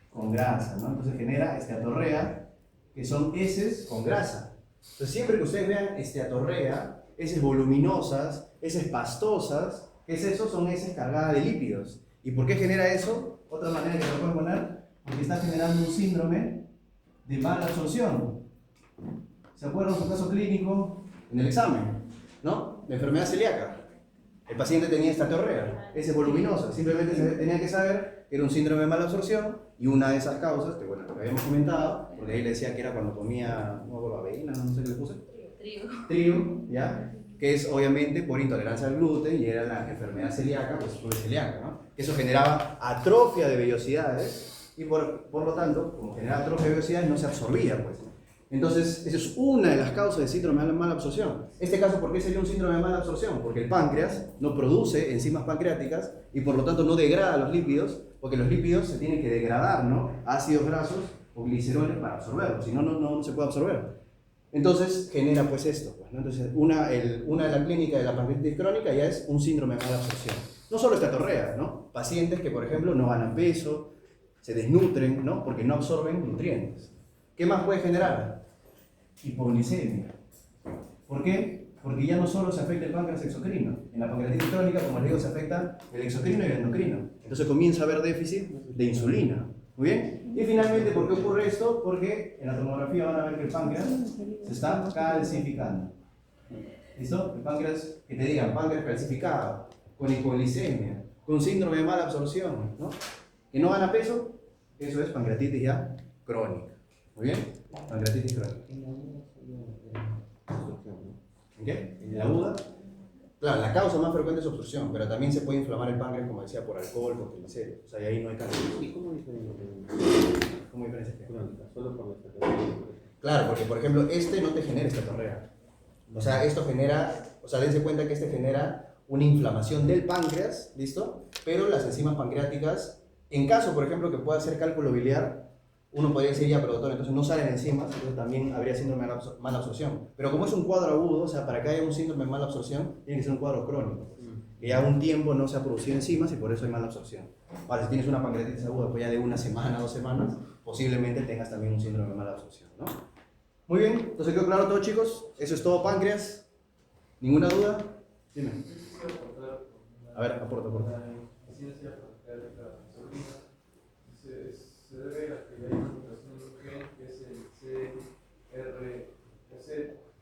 con grasa, ¿no? Entonces genera esteatorrea, que son heces con grasa. Entonces siempre que ustedes vean esteatorrea, heces voluminosas, heces pastosas, ¿qué es eso? Son heces cargadas de lípidos. ¿Y por qué genera eso? Otra manera que lo pueden poner, porque está generando un síndrome de mala absorción. ¿Se acuerdan de su caso clínico en el examen? ¿No? La enfermedad celíaca. El paciente tenía esteatorrea, heces voluminosas. Simplemente tenía que saber que era un síndrome de mala absorción, y una de esas causas, que bueno, lo que habíamos comentado, porque ahí le decía que era cuando comía, no, avena, no sé qué le puse. Trigo, ¿ya? Que es obviamente por intolerancia al gluten, y era la enfermedad celíaca, pues fue celíaca, ¿no? Eso generaba atrofia de vellosidades, y por lo tanto, como generaba atrofia de vellosidades, no se absorbía, pues. Entonces, esa es una de las causas del síndrome de mala absorción. Este caso, ¿por qué sería un síndrome de mala absorción? Porque el páncreas no produce enzimas pancreáticas y por lo tanto no degrada los lípidos, porque los lípidos se tienen que degradar, ¿no?, a ácidos grasos o gliceroles para absorberlos, si no, no se puede absorber. Entonces genera pues esto, pues, ¿no? Entonces una de las clínicas de la pancreatitis crónica ya es un síndrome de mala absorción. No solo esteatorrea, ¿no? Pacientes que por ejemplo no ganan peso, se desnutren, ¿no?, porque no absorben nutrientes. ¿Qué más puede generar? Hipoglicemia. ¿Por qué? Porque ya no solo se afecta el páncreas exocrino. En la pancreatitis crónica, como les digo, se afecta el exocrino y el endocrino. Entonces comienza a haber déficit de insulina. ¿Muy bien? Y finalmente, ¿por qué ocurre esto? Porque en la tomografía van a ver que el páncreas se está calcificando. ¿Listo? El páncreas, que te digan, páncreas calcificado, con hipoglicemia, con síndrome de mala absorción, ¿no? Que no gana peso, eso es pancreatitis ya crónica. ¿Muy bien? Pancreatitis crónica. ¿Ok? En la aguda. Claro, la causa más frecuente es obstrucción, pero también se puede inflamar el páncreas, como decía, por alcohol, por triglicéridos. O sea, y ahí no hay cáncer. ¿Y cómo diferencia? ¿Cómo diferencia? Crónica, solo por la estatura. Claro, porque por ejemplo, este no te genera estatorrea. O sea, esto genera, o sea, dense cuenta que este genera una inflamación del páncreas, ¿listo? Pero las enzimas pancreáticas, en caso, por ejemplo, que pueda hacer cálculo biliar, uno podría decir ya, pero doctor, entonces no salen enzimas, entonces también habría síndrome de mala absorción. Pero como es un cuadro agudo, o sea, para que haya un síndrome de mala absorción, tiene que ser un cuadro crónico. Que ya un tiempo no se ha producido enzimas y por eso hay mala absorción. Ahora, si tienes una pancreatitis aguda, pues ya de una semana, 2 semanas, posiblemente tengas también un síndrome de mala absorción, ¿no? Muy bien, entonces quedó claro todo, chicos. Eso es todo páncreas. ¿Ninguna duda? Dime. A ver, aporta. Se debe a que hay una mutación de un gen que es el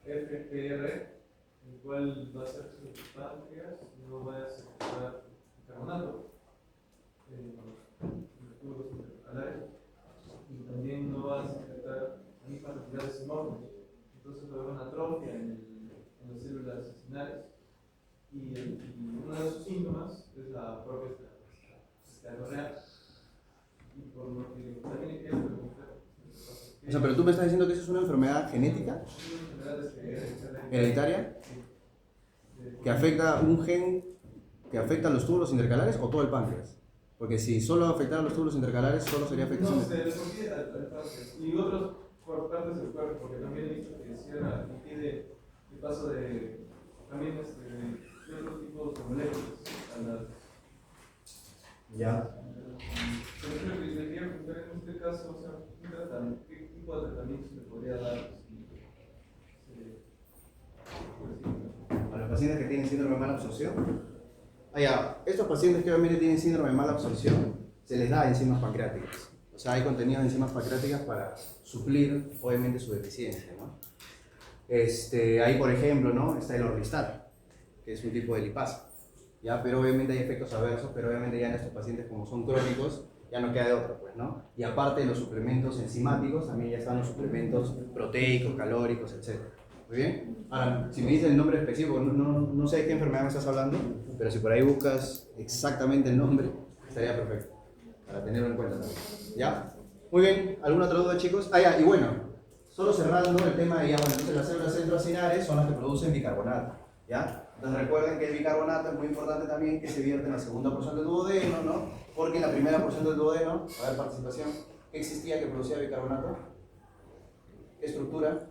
FPR, el cual va a hacer que el páncreas no vaya a secretar carbonato en los tubos intercalares y también no va a secretar la misma cantidad de hemorroides. Entonces va a haber una atrofia en las células intestinales y uno de sus síntomas es la propia esteatorrea. Y por lo que también quiero preguntar. O sea, pero tú me estás diciendo que eso es una enfermedad genética, hereditaria, que afecta un gen que afecta a los túbulos intercalares o todo el páncreas. Porque si solo afectara a los túbulos intercalares, solo sería afectación. No, se le confía al páncreas y otras partes del cuerpo, porque también he visto que cierra, impide el paso de también de otros tipos de moléculas a las. Ya. Pero creo que le quería preguntar en este caso, o sea, ¿qué tipo de tratamiento se le podría dar? A los pacientes que tienen síndrome de mala absorción. Estos pacientes que obviamente tienen síndrome de mala absorción, se les da enzimas pancreáticas. O sea, hay contenido de enzimas pancreáticas para suplir, obviamente, su deficiencia, ¿no? Ahí, por ejemplo, ¿no? Está el Orlistat, que es un tipo de lipasa. ¿Ya? Pero obviamente hay efectos adversos, pero obviamente ya en estos pacientes, como son crónicos, ya no queda de otra, pues, ¿no? Y aparte de los suplementos enzimáticos, también ya están los suplementos proteicos, calóricos, etc. ¿Muy bien? Ahora, si me dices el nombre específico, no sé de qué enfermedad me estás hablando, pero si por ahí buscas exactamente el nombre, estaría perfecto, para tenerlo en cuenta también. ¿Ya? Muy bien, ¿alguna otra duda, chicos? Y bueno, solo cerrando el tema de, entonces las células centroacinares son las que producen bicarbonato, ¿ya? Entonces recuerden que el bicarbonato es muy importante también que se vierte en la segunda porción del duodeno, ¿no? Porque en la primera porción del duodeno, a ver, participación, ¿qué existía que producía bicarbonato? ¿Qué estructura?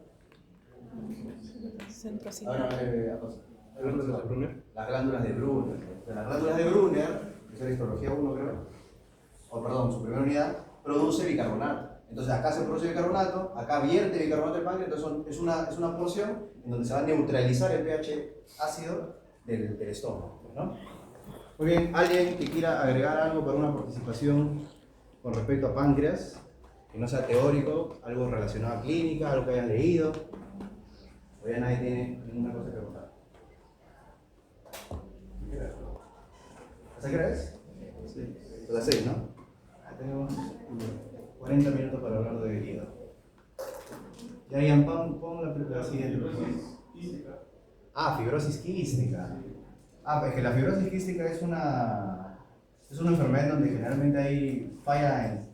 Centroacinares. Las glándulas de Brunner. Las glándulas de Brunner, que es la histología 1 creo, o perdón, su primera unidad, produce bicarbonato. Entonces acá se produce bicarbonato, acá vierte bicarbonato del páncreas, entonces es una porción en donde se va a neutralizar el pH ácido del estómago, ¿no? Muy bien, ¿alguien que quiera agregar algo para una participación con respecto a páncreas? Que no sea teórico, algo relacionado a clínica, algo que hayan leído. O ya nadie tiene ninguna cosa que preguntar. ¿Hasta qué hora es? Sí. A las 6, ¿no? Tenemos 40 minutos para hablar de hígado. Ya, Ian, pon la siguiente. Fibrosis quística. Pues que la fibrosis quística es una enfermedad donde generalmente hay falla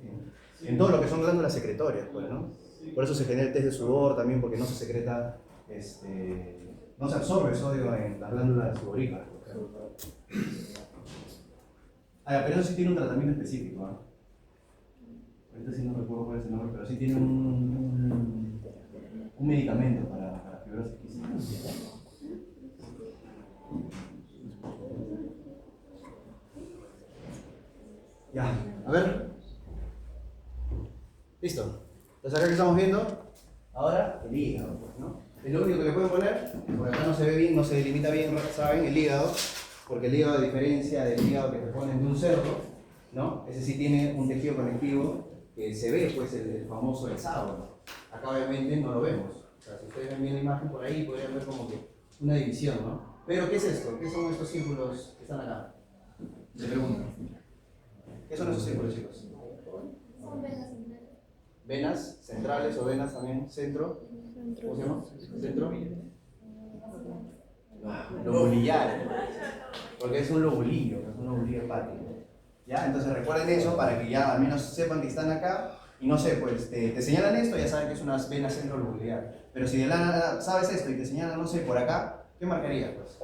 en todo lo que son glándulas secretorias, pues, ¿no? Por eso se genera el test de sudor también, porque no se secreta, no se absorbe sodio en las glándulas sudoríparas. Pero eso sí tiene un tratamiento específico, ¿no? Ahorita sí no recuerdo cuál es el nombre, pero sí tiene un medicamento para fibrosis quística. Ya, a ver. Listo. Entonces acá que estamos viendo, ahora el hígado, pues, ¿no? Es lo único que le pueden poner, porque acá no se ve bien, no se delimita bien, ¿saben? El hígado, porque el hígado, a diferencia del hígado que te ponen de un cerdo, ¿no? Ese sí tiene un tejido conectivo que se ve, pues, el famoso hexágono. Acá obviamente no lo vemos. O sea, si ustedes ven bien la imagen por ahí, podrían ver como que una división, ¿no? Pero ¿qué es esto? ¿Qué son estos círculos que están acá? Le pregunto. ¿Qué son esos círculos, chicos? Son venas centrales. Venas centrales o venas también centro. ¿Cómo se llama? Centro. Lobulillar. Porque es un lobulillo hepático. ¿Ya? Entonces recuerden eso para que ya al menos sepan que están acá. Y no sé, pues te señalan esto, ya saben que es una vena centrolobulillar. Pero si de la nada sabes esto y te señalan, no sé, por acá, ¿qué marcaría? Pues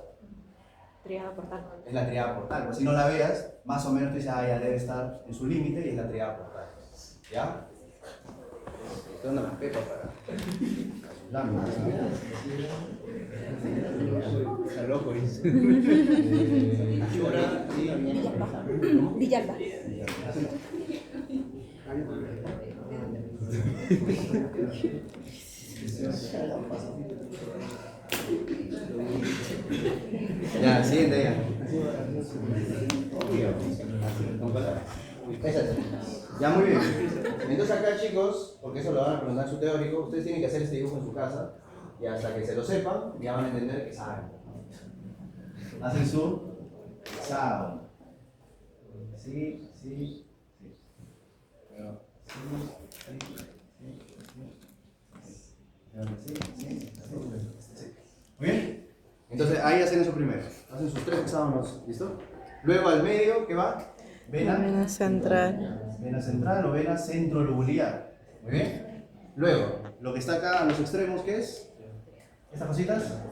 Triada portal. es la triada portal. Pues si no la veas, más o menos tú dices, ah, ya debe estar en su límite y es la triada portal. ¿Ya? Te dan las pepas para sus láminas. Está loco, dice. Fibra y Villalba. Ya, siguiente ya. Ya, muy bien. Entonces acá, chicos, porque eso lo van a preguntar en su teórico, ustedes tienen que hacer este dibujo en su casa y hasta que se lo sepan, ya van a entender que saben. Hacen su examen. Sí, sí, sí. Pero, sí. Muy bien. Entonces ahí hacen eso primero. Hacen sus 3 hexágonos, ¿listo? Luego al medio, ¿qué va? Vena central. Vena central o vena centrolobulillar. Muy bien. Luego, lo que está acá a los extremos, ¿qué es? ¿Estas cositas?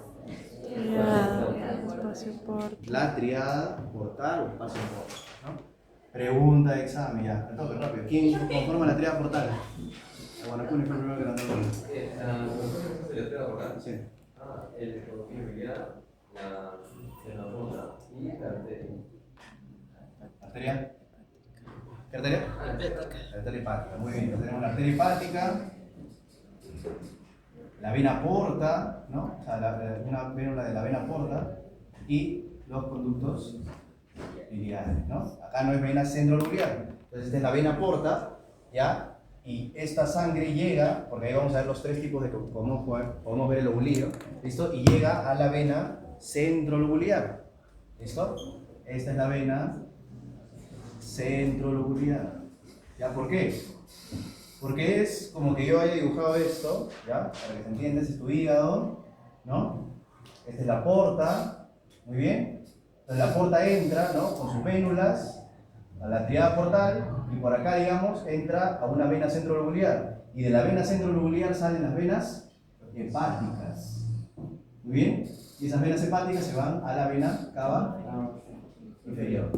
Triada, espacio portal. La triada portal o espacio portal, ¿no? Pregunta de examen, ya. Me toca rápido. ¿Quién conforma la triada portal? Guanacuni fue el primero que la anotó. ¿Se le pega por acá? Sí. El ecologibilidad, la ronda y la arteria. ¿Arteria? ¿Qué arteria? La arteria hepática. Muy bien. Entonces tenemos la arteria hepática, la vena porta, ¿no? O sea, una vena de la vena porta y los conductos biliares, ¿no? Acá no es vena centrolobulillar. Entonces esta es la vena porta, ¿ya? Y esta sangre llega, porque ahí vamos a ver los 3 tipos de que podemos ver el lobulillo, ¿listo? Y llega a la vena centrolobulillar, ¿listo? Esta es la vena centrolobulillar. ¿Ya? ¿Por qué? Porque es como que yo haya dibujado esto, ¿ya? Para que se entienda, este es tu hígado, ¿no? Esta es la porta, muy bien. Entonces la porta entra, ¿no? Con sus vénulas a la triada portal y por acá, digamos, entra a una vena centrolobulillar. Y de la vena centrolobulillar salen las venas hepáticas. Muy bien. Y esas venas hepáticas se van a la vena cava inferior.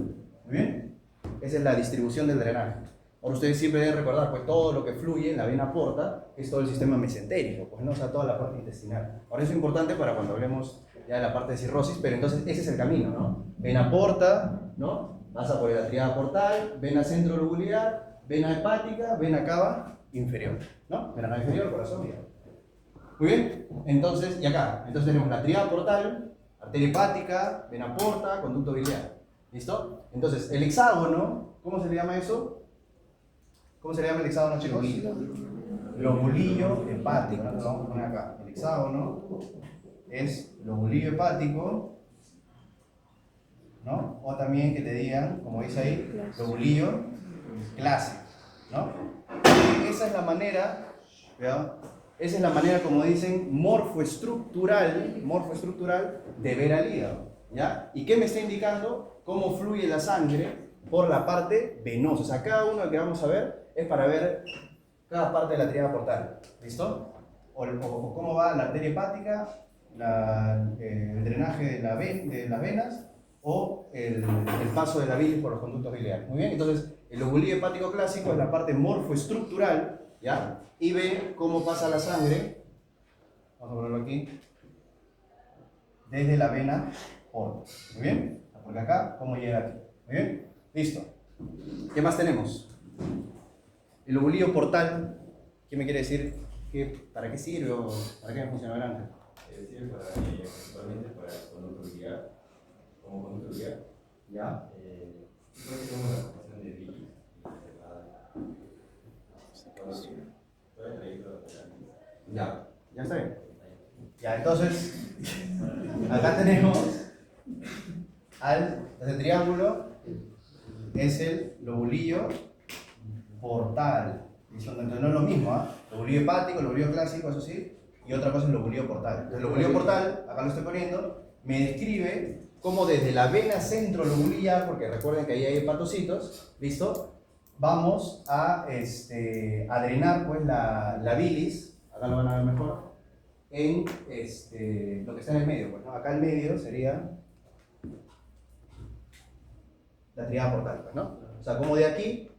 Muy bien. Esa es la distribución del drenaje. Ahora ustedes siempre deben recordar, pues todo lo que fluye en la vena porta es todo el sistema mesentérico, pues no, o sea, toda la parte intestinal. Ahora eso es importante para cuando hablemos ya de la parte de cirrosis, pero entonces ese es el camino, ¿no? Vena porta, ¿no? Pasa por la triada portal, vena centrolobulillar, vena hepática, vena cava inferior, ¿no? Vena cava inferior, corazón, hígado. Muy bien, entonces, y acá, entonces tenemos la triada portal, arteria hepática, vena porta, conducto biliar. ¿Listo? Entonces, el hexágono, ¿cómo se le llama eso? ¿Cómo se le llama el hexágono, chicos? Lobulillo hepático, ¿no? Lo vamos a poner acá. El hexágono es lobulillo hepático, ¿no? O también que te digan, como dice ahí, lobulillo clásico, ¿no? Y esa es la manera, ¿verdad? Esa es la manera, como dicen, morfoestructural de ver al hígado, ¿ya? ¿Y qué me está indicando? Cómo fluye la sangre por la parte venosa. O sea, cada uno que vamos a ver es para ver cada parte de la triada portal, ¿listo? O cómo va la arteria hepática, el drenaje de las venas o el paso de la bilis por los conductos biliares. Muy bien, entonces el lobulillo hepático clásico es la parte morfoestructural, ¿ya? Y ve cómo pasa la sangre, vamos a ponerlo aquí, desde la vena porta. Muy bien, porque acá, cómo llega aquí. Muy bien, listo. ¿Qué más tenemos? El lobulillo portal, ¿qué me quiere decir? ¿Para qué sirve o para qué funciona el ángel? Sirve para, principalmente para conducto biliar, como conducto biliar. ¿Ya? Después tenemos la formación de bilis. Ya, ya está bien. Ya, entonces, Acá tenemos este triángulo, es el lobulillo portal. Entonces no es lo mismo, ¿ah? Lobulillo hepático, lobulillo clásico, eso sí, y otra cosa es el lobulillo portal. Entonces, el lobulillo portal, acá lo estoy poniendo, me describe cómo desde la vena centrolobulillar, porque recuerden que ahí hay hepatocitos, ¿listo? Vamos a drenar pues, la bilis, acá lo van a ver mejor, en lo que está en el medio. Pues, ¿no? Acá el medio sería la triada portal, pues, ¿no? O sea, como de aquí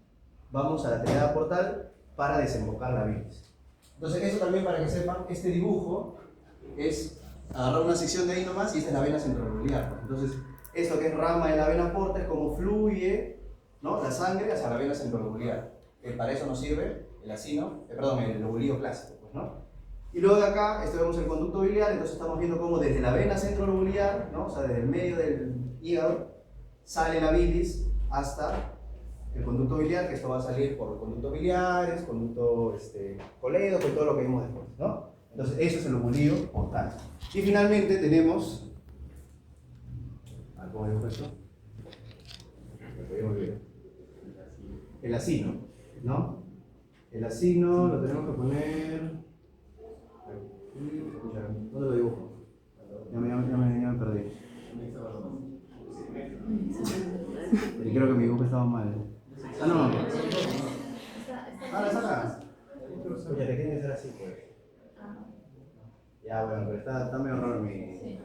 vamos a la triada portal para desembocar la bilis. Entonces, eso también para que sepan, este dibujo es agarrar una sección de ahí nomás y esta es la vena centrolobulillar. Pues. Entonces, esto que es rama de la vena porta es como fluye, ¿no? La sangre hacia la vena centrolobulillar. Que para eso nos sirve el acino, el lobulillo clásico, pues, ¿no? Y luego de acá vemos el conducto biliar, entonces estamos viendo cómo desde la vena centrolobulillar, ¿no? O sea, desde el medio del hígado, sale la bilis hasta el conducto biliar, que esto va a salir por conductos biliares, conducto colédoco y todo lo que vimos después, ¿no? Entonces, eso es el lobulillo portal. Y finalmente tenemos, ¿cómo digo esto? El acino, ¿no? El acino lo tenemos que poner. ¿Dónde lo dibujo? Ya me perdí. Y creo que mi dibujo estaba mal. Ah, no. La saca. Oye, te tiene que ser así, pues. Ya, bueno, pero está medio raro mi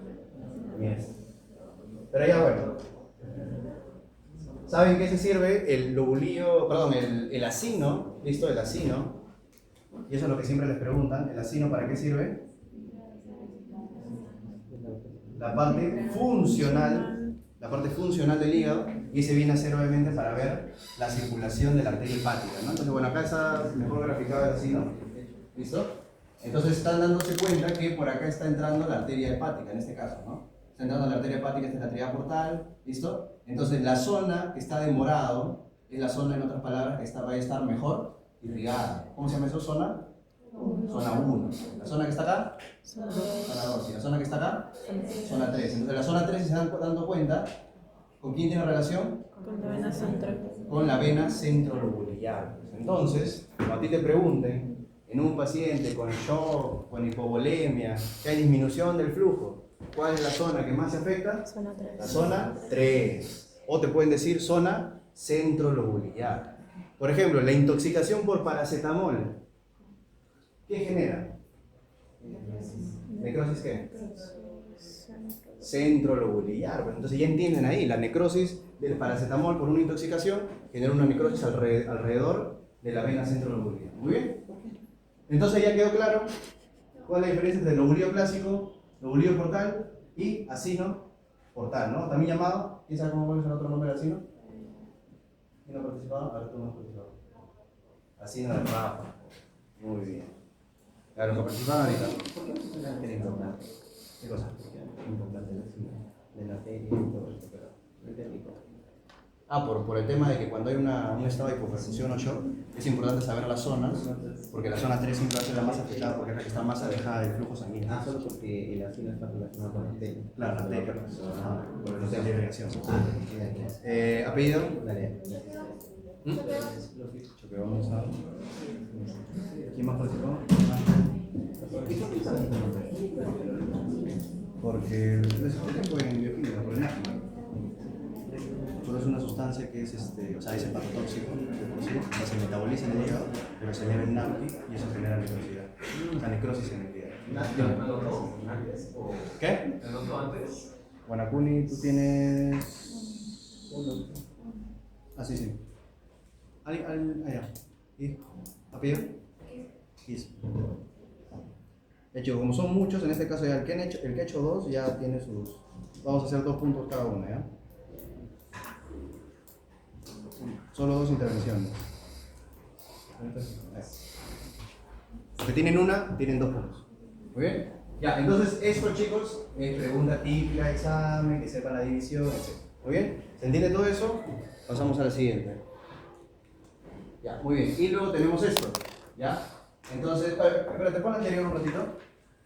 Pero ya, bueno. ¿Saben qué se sirve? El lobulillo, perdón, el acino, ¿listo? El acino. Y eso es lo que siempre les preguntan. ¿El acino para qué sirve? La parte funcional del hígado, y ese viene a ser obviamente para ver la circulación de la arteria hepática, ¿no? Entonces, bueno, acá está mejor graficado el acino, ¿listo? Entonces están dándose cuenta que por acá está entrando la arteria hepática, en este caso, ¿no? Está entrando la arteria hepática, esta es la arteria portal, ¿listo? Entonces la zona que está de morado es la zona, en otras palabras, que va a estar mejor irrigada. ¿Cómo se llama eso? Zona 1. La zona que está acá, zona 2. Y la zona que está acá, zona 3. Entonces la zona 3, si se están dando cuenta, ¿con quién tiene relación? Con la vena central. Con la vena centrolobulillar. Entonces, cuando a ti te pregunten, en un paciente con shock, con hipovolemia, que hay disminución del flujo, ¿cuál es la zona que más se afecta? Zona 3. La zona 3. O te pueden decir zona centrolobulillar. Por ejemplo, la intoxicación por paracetamol, ¿qué genera? ¿Necrosis qué? Centrolobulillar. Pues entonces ya entienden ahí, la necrosis del paracetamol por una intoxicación genera una necrosis alrededor de la vena centrolobulillar. Muy bien. Entonces ya quedó claro cuál es la diferencia entre el lobulillo clásico, lobulillo portal y acino portal, ¿no? También llamado, ¿quién sabe cuál es el otro nombre de acino? ¿Quién ha participado? Ahora tú no has participado. Acino de Rafa. Muy bien. Claro, que participan ahorita. ¿Por qué es una arteria importante? ¿Qué cosa? Importante la acina, de la arteria y todo esto, pero no entendí. Por el tema de que cuando hay un estado de hipoperfusión o shock, es importante saber las zonas, porque la zona 3 siempre va a ser la más afectada porque es la que está más alejada del flujo sanguíneo. Solo porque el acino está relacionado con la arteria. Claro, la arteria, por el hotel de irrigación. Ya. ¿Apellido? Dale. Que vamos a... ¿Quién más participó? Porque es en bioquímica, por el NACMA. Pero es una sustancia que es, o sea, es hepatotóxico, de por sí, o sea, se metaboliza en el hígado, pero se eleva en NACMI y eso genera necrosidad. O sea, necrosis en el hígado. ¿Qué? ¿El otro antes? Guanacuni, tú tienes... Ah, sí. Allá. ¿Y? ¿Apellido? Kiss. De hecho, como son muchos, en este caso ya el que ha hecho 2 ya tiene sus... Vamos a hacer 2 puntos cada uno, ¿ya? Solo 2 intervenciones. Los que tienen una, tienen 2 puntos. ¿Muy bien? Ya, entonces esto, chicos, es pregunta típica de examen, que sepa la división, etc. ¿Muy bien? ¿Se entiende todo eso? Pasamos a la siguiente. Ya, muy bien. Y luego tenemos esto, ¿ya? Entonces, espérate, pon la anterior un ratito.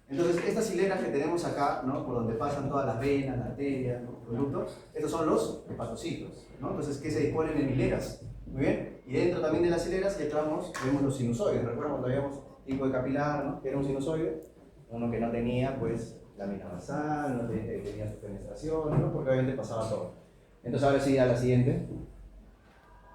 Entonces, estas hileras que tenemos acá, ¿no? Por donde pasan todas las venas, las arterias, los conductos, estos son los hepatocitos, ¿no? Entonces, que se disponen en hileras. Muy bien. Y dentro también de las hileras, ya vemos los sinusoides. ¿Recuerdan cuando habíamos tipo de capilar, ¿no? Que era un sinusoide? Uno que no tenía, pues, lámina basal, no tenía su penetración, ¿no? Porque obviamente pasaba todo. Entonces, ahora sí, a la siguiente.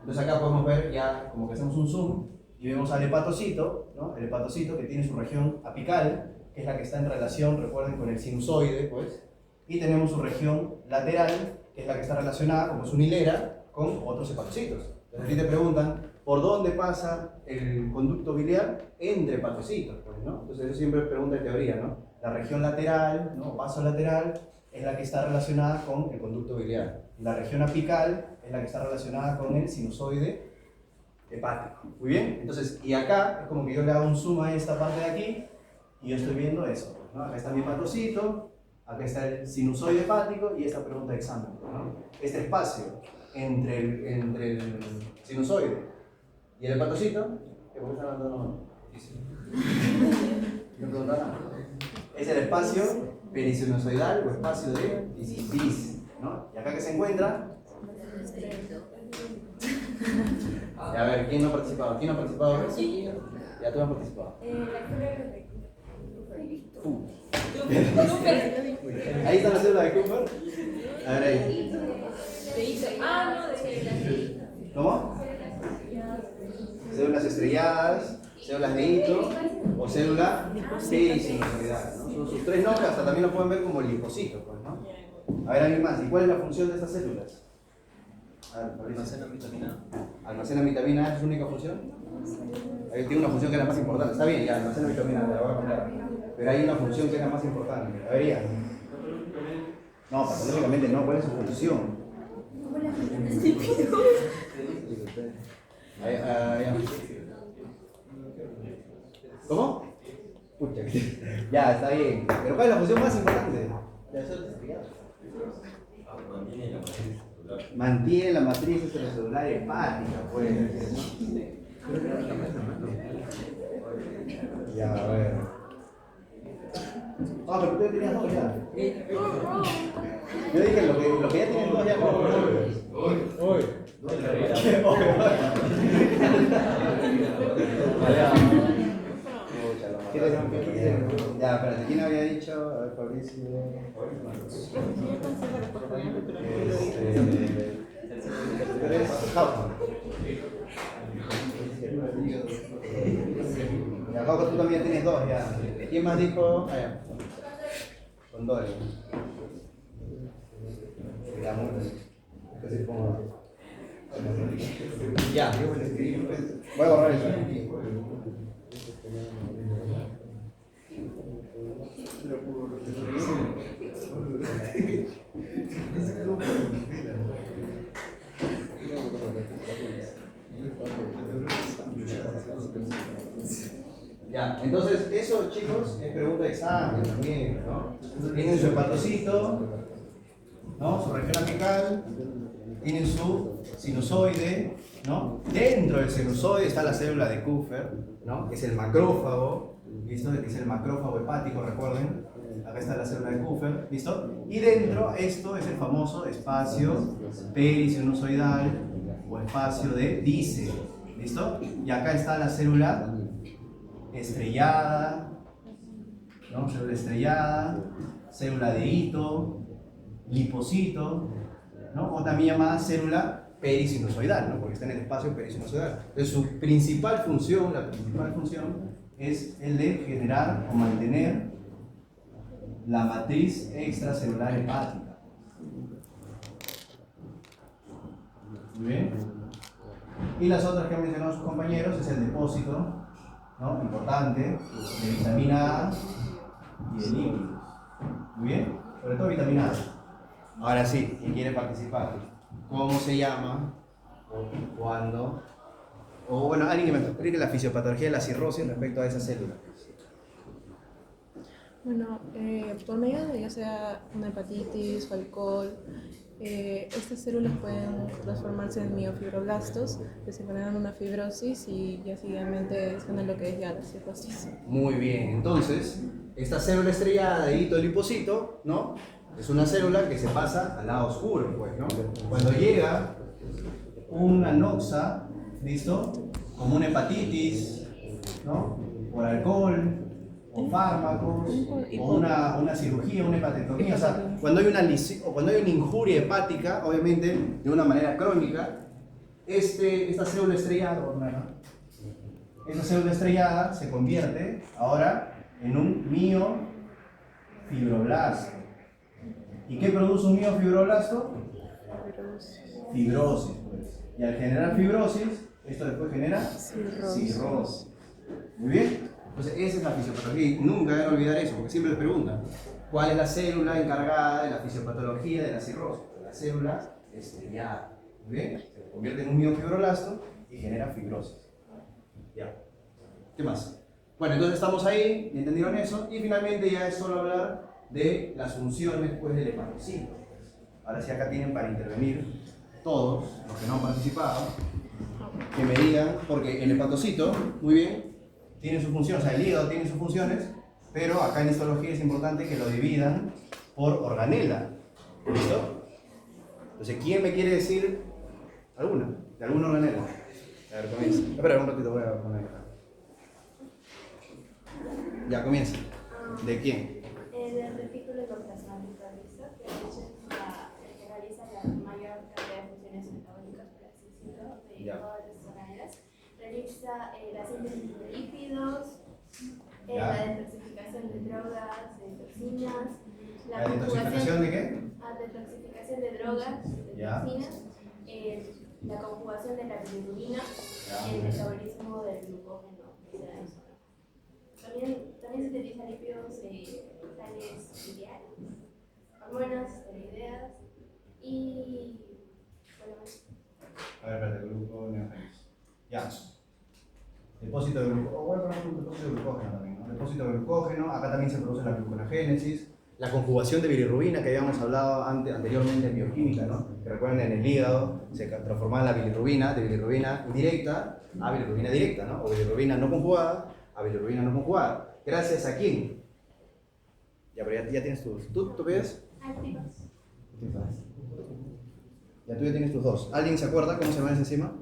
Entonces, acá podemos ver ya, como que hacemos un zoom, y vemos al hepatocito, ¿no? El hepatocito que tiene su región apical, que es la que está en relación, recuerden, con el sinusoide, pues, y tenemos su región lateral, que es la que está relacionada, como es una hilera, con otros hepatocitos. Entonces aquí te preguntan, ¿por dónde pasa el conducto biliar? Entre hepatocitos, pues, ¿no? Entonces eso siempre es pregunta de teoría, ¿no? La región lateral, ¿no? Vaso lateral, es la que está relacionada con el conducto biliar. La región apical es la que está relacionada con el sinusoide hepático. Muy bien, entonces, y acá es como que yo le hago un zoom a esta parte de aquí, y yo estoy viendo eso, ¿no? Acá está mi hepatocito, acá está el sinusoide hepático y esta pregunta de examen, ¿no? Este espacio entre el sinusoide y el hepatocito, ¿qué por qué están hablando? No pregunta nada. Es el espacio perisinusoidal o espacio de bis, ¿no? Y acá que se encuentra. Y a ver, ¿quién no ha participado? ¿Quién no ha participado? Ya tú has participado. Ahí está la célula de Cooper. A ver ahí. ¿Cómo? Células estrelladas, células de hito o célula perisinusoidal, ¿no? Son sus tres nombres, hasta también lo pueden ver como linfocitos, pues, ¿no? A ver, alguien más. ¿Y cuál es la función de estas células? Almacenan vitamina A. ¿Almacenan vitamina A? ¿Es su única función? Ahí tiene una función que es la más importante. Está bien, ya, almacena vitamina A, te la voy a contar. Pero hay una función que es la más importante. A ver, ya. No, patológicamente no. ¿Cuál es su función? Ya. ¿Cómo? Pucha, ya, está bien. Pero ¿cuál es la función más importante? La célula estrellada. Mantiene la matriz extracelular hepática, pues. Ya, a ver. Ah, pero tú ya tenías dos ya. Yo dije lo que ya tienen dos ya. Hoy. Ya, espérate, ¿quién había dicho? A ver, Fabricio. Ya, Jauco, tú también tienes dos ya. ¿Quién más dijo? Ah, ya. Con dos. Ya, muy bien. Ya, voy a borrar eso. Ya, entonces eso, chicos, es pregunta de examen también, ¿no? Tienen su hepatocito, ¿no? Su región apical, tienen su sinusoide, ¿no? Dentro del sinusoide está la célula de Kupffer, ¿no? Que es el macrófago, ¿listo? Que es el macrófago hepático, recuerden. Acá está la célula de Kupffer, ¿listo? Y dentro, esto es el famoso espacio perisinusoidal o espacio de Dice, ¿listo? Y acá está la célula estrellada, ¿no? Célula estrellada, célula de hito, lipocito, ¿no? O también llamada célula perisinusoidal, ¿no? Porque está en el espacio perisinusoidal. Entonces su principal función, la principal función, es el de generar o mantener la matriz extracelular hepática. Muy bien. Y las otras que han mencionado sus compañeros es el depósito, ¿no? Importante, de vitamina A y de lípidos. Muy bien, sobre todo vitamina A. Ahora sí, ¿quién quiere participar? ¿Cómo se llama? ¿O cuándo? O bueno, alguien que me explique la fisiopatología de la cirrosis respecto a esa célula. Bueno, por medio de ya sea una hepatitis o alcohol, Estas células pueden transformarse en miofibroblastos, desencadenan una fibrosis y ya seguidamente desencadenan lo que es ya la cirrosis. Muy bien, entonces, esta célula estrellada de hito lipocito, ¿no? Es una célula que se pasa al lado oscuro, pues, ¿no? Cuando llega una anoxa, ¿listo? Como una hepatitis, ¿no? Por alcohol, o fármacos, o una cirugía, una hepatectomía. O sea, cuando hay una injuria hepática, obviamente, de una manera crónica, esta célula estrellada, esta célula estrellada se convierte ahora en un miofibroblasto. ¿Y qué produce un miofibroblasto? Fibrosis, pues. Y al generar fibrosis, esto después genera cirrosis. Muy bien. Entonces, esa es la fisiopatología. Y nunca deben olvidar eso, porque siempre les preguntan ¿cuál es la célula encargada de la fisiopatología de la cirrosis? La célula estrellada. Muy bien. Se convierte en un miofibroblasto y genera fibrosis. Ya. ¿Qué más? Bueno, entonces estamos ahí, ¿entendieron eso? Y finalmente ya es solo hablar de las funciones pues, del hepatocito. Ahora sí acá tienen para intervenir todos los que no han participado, que me digan, porque el hepatocito, muy bien, tiene sus funciones, o sea, el hígado tiene sus funciones, pero acá en histología es importante que lo dividan por organela. ¿Listo? Entonces, ¿quién me quiere decir alguna? ¿De alguna organela? A ver, comienza. Espera un ratito, voy a poner acá. Ya, comienza. ¿De quién? Del retículo hidroplasmático liso, que que realiza la mayor cantidad de funciones metabólicas, por así decirlo, de todas las organelas. Realiza la síntesis de lípidos, la detoxificación de drogas, de toxinas, ¿La detoxificación de qué? La detoxificación de drogas, de toxinas, la conjugación de la bilirrubina, el metabolismo del glucógeno, que será eso. También sintetiza lípidos tales biliares, hormonas, esteroideas y bueno. A ver, espérate, glucógeno. Ya. Depósito de glucógeno. Bueno, depósito de glucógeno también, ¿no? Depósito de glucógeno. Acá también se produce la gluconagénesis. La conjugación de bilirrubina que habíamos hablado anteriormente en bioquímica, ¿no? Que recuerden en el hígado se transformaba la bilirrubina de bilirrubina indirecta a bilirrubina directa, ¿no? O bilirrubina no conjugada a bilirrubina no conjugada. ¿Gracias a quién? Ya, pero ya tienes tus. ¿Tú ves? Activos. Ya tú ya tienes tus dos. ¿Alguien se acuerda cómo se llama esa enzima?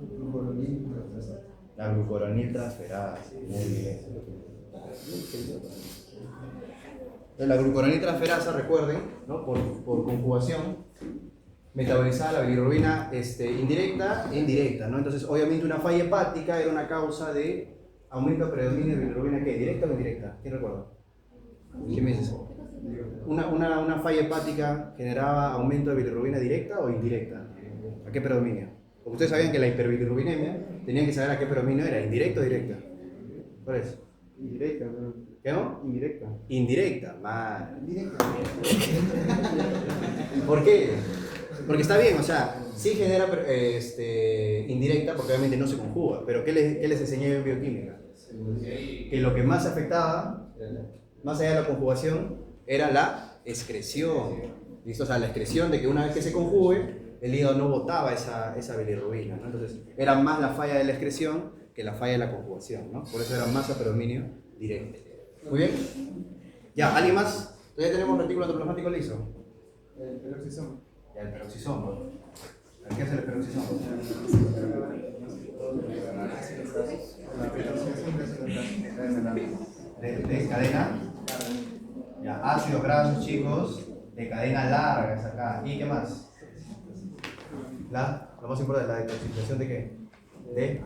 La glucuroniltransferasa. Muy bien. La glucuroniltransferasa, recuerden, ¿no? por conjugación, metabolizaba la bilirrubina indirecta e indirecta, ¿no? Entonces, obviamente, una falla hepática era una causa de aumento de predominio de bilirrubina, ¿qué? ¿Directa o indirecta? ¿Quién recuerda? ¿Qué me dices? ¿Una falla hepática generaba aumento de bilirrubina directa o indirecta? ¿A qué predominio? Porque ustedes sabían que la hiperbilirrubinemia, tenían que saber a qué predominio era, ¿indirecta o directa? ¿Cuál es? Indirecta, ¿no? ¿Qué no? Indirecta. Indirecta, mal. Indirecta. ¿Por qué? Porque está bien, o sea, sí genera indirecta porque obviamente no se conjuga, pero ¿qué les enseñé en bioquímica? Que lo que más afectaba, más allá de la conjugación, era la excreción. ¿Listo? O sea, la excreción de que una vez que se conjugue, el hígado no botaba esa bilirrubina, ¿no? Entonces, era más la falla de la excreción que la falla de la conjugación, ¿no? Por eso era más a predominio directo. Muy bien. Ya, ¿alguien más? Todavía tenemos retículo endoplasmático liso. El peroxisoma. Ya, el peroxisoma. ¿Qué hace el peroxisoma? De cadena. Ya, ácidos grasos, chicos, de cadena larga es acá. ¿Y qué más? Lo más importante, ¿la detoxificación de qué? De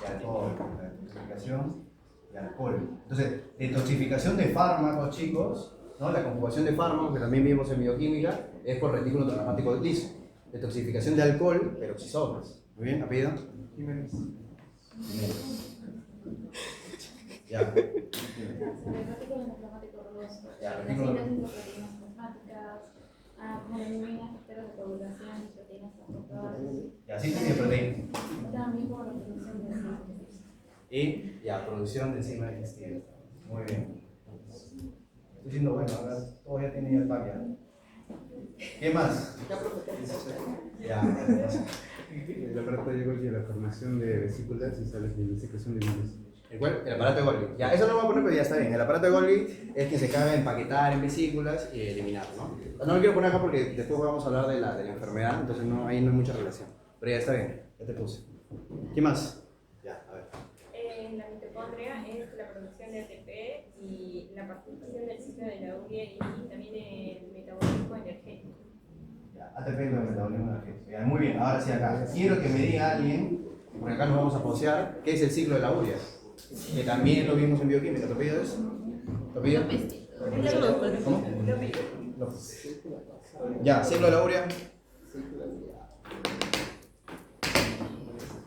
alcohol. La detoxificación de alcohol. Entonces, detoxificación de fármacos, chicos, ¿no? La conjugación de fármacos, que también vimos en bioquímica, es por retículo endoplasmático liso. Detoxificación de alcohol, peroxisomas. Muy bien, apellido. Jiménez. Ya. El retículo endoplasmático rugoso, Ya, la retículo. síntesis de proteínas plasmáticas, como eliminas factores de coagulación y proteínas transportadoras. Ya, síntesis de proteínas. También como la producción de enzimas. Y ya, producción de enzimas digestivas. Muy bien. Estoy diciendo, bueno, ahora todos ya tienen el pack ya. ¿Qué más? Ya. El aparato de Golgi, la formación de vesículas y sales de secreción de virus. ¿El cuál? El aparato de Golgi. Ya, eso no lo voy a poner, pero ya está bien. El aparato de Golgi es que se encarga de empaquetar en vesículas y eliminar, ¿no? No lo quiero poner acá porque después vamos a hablar de la enfermedad, entonces no, ahí no hay mucha relación. Pero ya está bien, ya te puse. ¿Qué más? Ya, a ver. La mitocondria es la producción de ATP y la participación del ciclo de la urea y también el metabolismo energético. Ya, ATP es el metabolismo energético. Ya, muy bien, ahora sí acá. Quiero que me diga alguien, porque acá nos vamos a pausear, ¿qué es el ciclo de la urea? Que también lo vimos en bioquímica. ¿Tu apellido es? ¿Tu apellido? ¿Cómo? López. Ya, ciclo de la urea.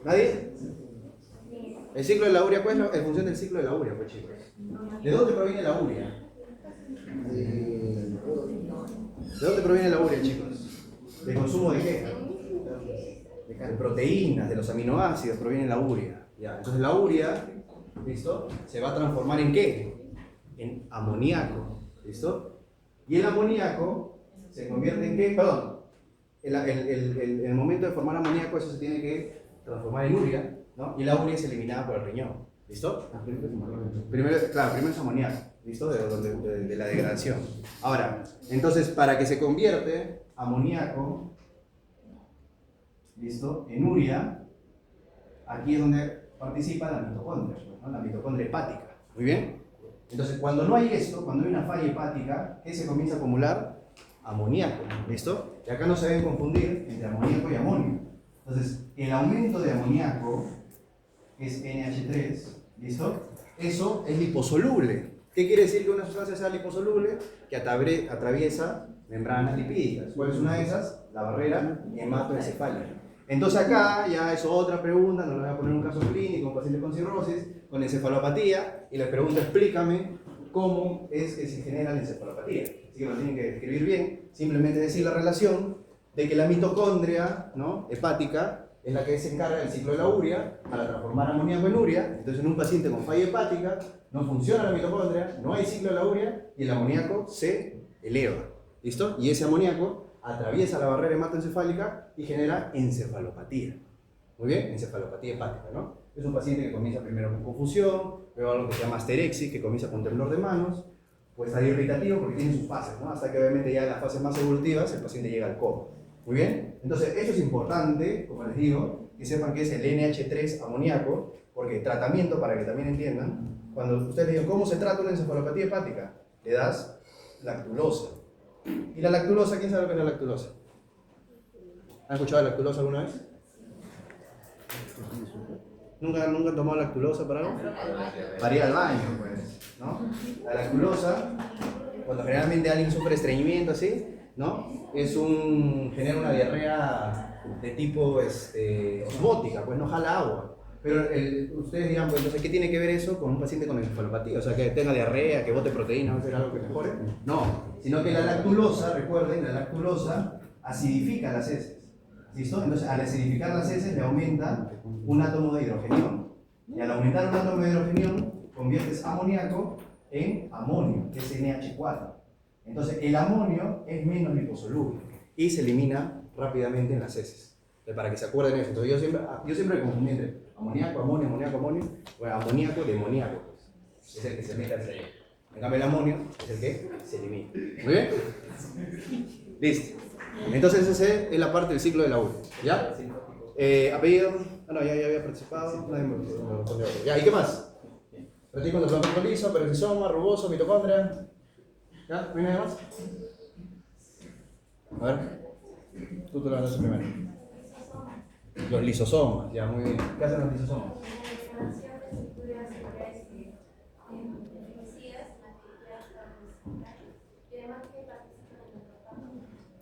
¿Nadie? El ciclo de la urea, ¿cuál es la función del ciclo de la urea, pues chicos? ¿De dónde proviene la urea? ¿De dónde proviene la urea, chicos? ¿De consumo de qué? De proteínas, de los aminoácidos proviene la urea. Ya, entonces la urea, ¿listo? Se va a transformar ¿en qué? En amoníaco, ¿listo? Y el amoníaco se convierte en qué? Perdón, en el momento de formar amoníaco eso se tiene que transformar en urea, ¿no? Y la urea es eliminada por el riñón, ¿listo? Primero es amoníaco, ¿listo? De la degradación. Ahora, entonces para que se convierte amoníaco, ¿listo? En urea, aquí es donde participa la mitocondria, ¿no? La mitocondria hepática, ¿muy bien? Entonces cuando no hay esto, cuando hay una falla hepática, ¿qué se comienza a acumular? Amoníaco, ¿listo? Y acá no se deben confundir entre amoníaco y amonio. Entonces, el aumento de amoníaco, que es NH3, ¿listo? Eso es liposoluble. ¿Qué quiere decir que una sustancia sea liposoluble? Que atraviesa membranas lipídicas. ¿Cuál es una de esas? La barrera hematoencefálica. Entonces acá ya es otra pregunta, nos voy a poner un caso clínico, un paciente con cirrosis, con encefalopatía, y le pregunto, explícame cómo es que se genera la encefalopatía. Así que lo tienen que escribir bien, simplemente decir la relación de que la mitocondria, ¿no?, hepática es la que se encarga del ciclo de la urea para transformar amoníaco en urea. Entonces en un paciente con falla hepática no funciona la mitocondria, no hay ciclo de la urea y el amoníaco se eleva, ¿listo? Y ese amoníaco atraviesa la barrera hematoencefálica y genera encefalopatía. Muy bien, encefalopatía hepática, ¿no? Es un paciente que comienza primero con confusión, luego algo que se llama asterexis, que comienza con temblor de manos, pues está irritativo porque tiene sus fases, ¿no? Hasta que obviamente ya en las fases más evolutivas el paciente llega al coma. Muy bien, entonces esto es importante, como les digo, que sepan que es el NH3 amoníaco, porque tratamiento, para que también entiendan, cuando ustedes le digan cómo se trata una encefalopatía hepática, le das lactulosa. ¿Y la lactulosa? ¿Quién sabe lo que es la lactulosa? ¿Han escuchado de lactulosa alguna vez? ¿Nunca han tomado lactulosa para algo? Para ir al baño, pues, ¿no? La lactulosa, cuando generalmente alguien sufre estreñimiento así, ¿no? Genera una diarrea de tipo osmótica, pues no jala agua. Pero ustedes dirán, pues entonces, ¿qué tiene que ver eso con un paciente con encefalopatía? O sea, que tenga diarrea, que bote proteínas, ¿va a ser algo que mejore? No, sino que la lactulosa, recuerden, la lactulosa acidifica las heces. ¿Listo? Entonces, al acidificar las heces le aumenta un átomo de hidrogenión. Y al aumentar un átomo de hidrogenión, conviertes amoníaco en amonio, que es NH4. Entonces, el amonio es menos liposoluble y se elimina rápidamente en las heces. Entonces, para que se acuerden eso. Entonces, yo siempre me confundí entre amoníaco, amonio, amoníaco, amonio. Bueno, amoníaco de amoníaco, pues. Es el que se mete al cerebro. En cambio, el amonio es el que se elimina. ¿Muy bien? Listo. Entonces, esa es la parte del ciclo de la urea. ¿Ya? Apellido. Ah, no, ya había participado. Nadie me respondió. Ya, ¿y qué más? Retículo endoplasmático liso, peroxisoma, rugoso, mitocondria. ¿Ya? ¿No hay nada más? A ver. Tú te lo das primero. Los lisosomas, ya, muy bien. ¿Qué hacen los lisosomas?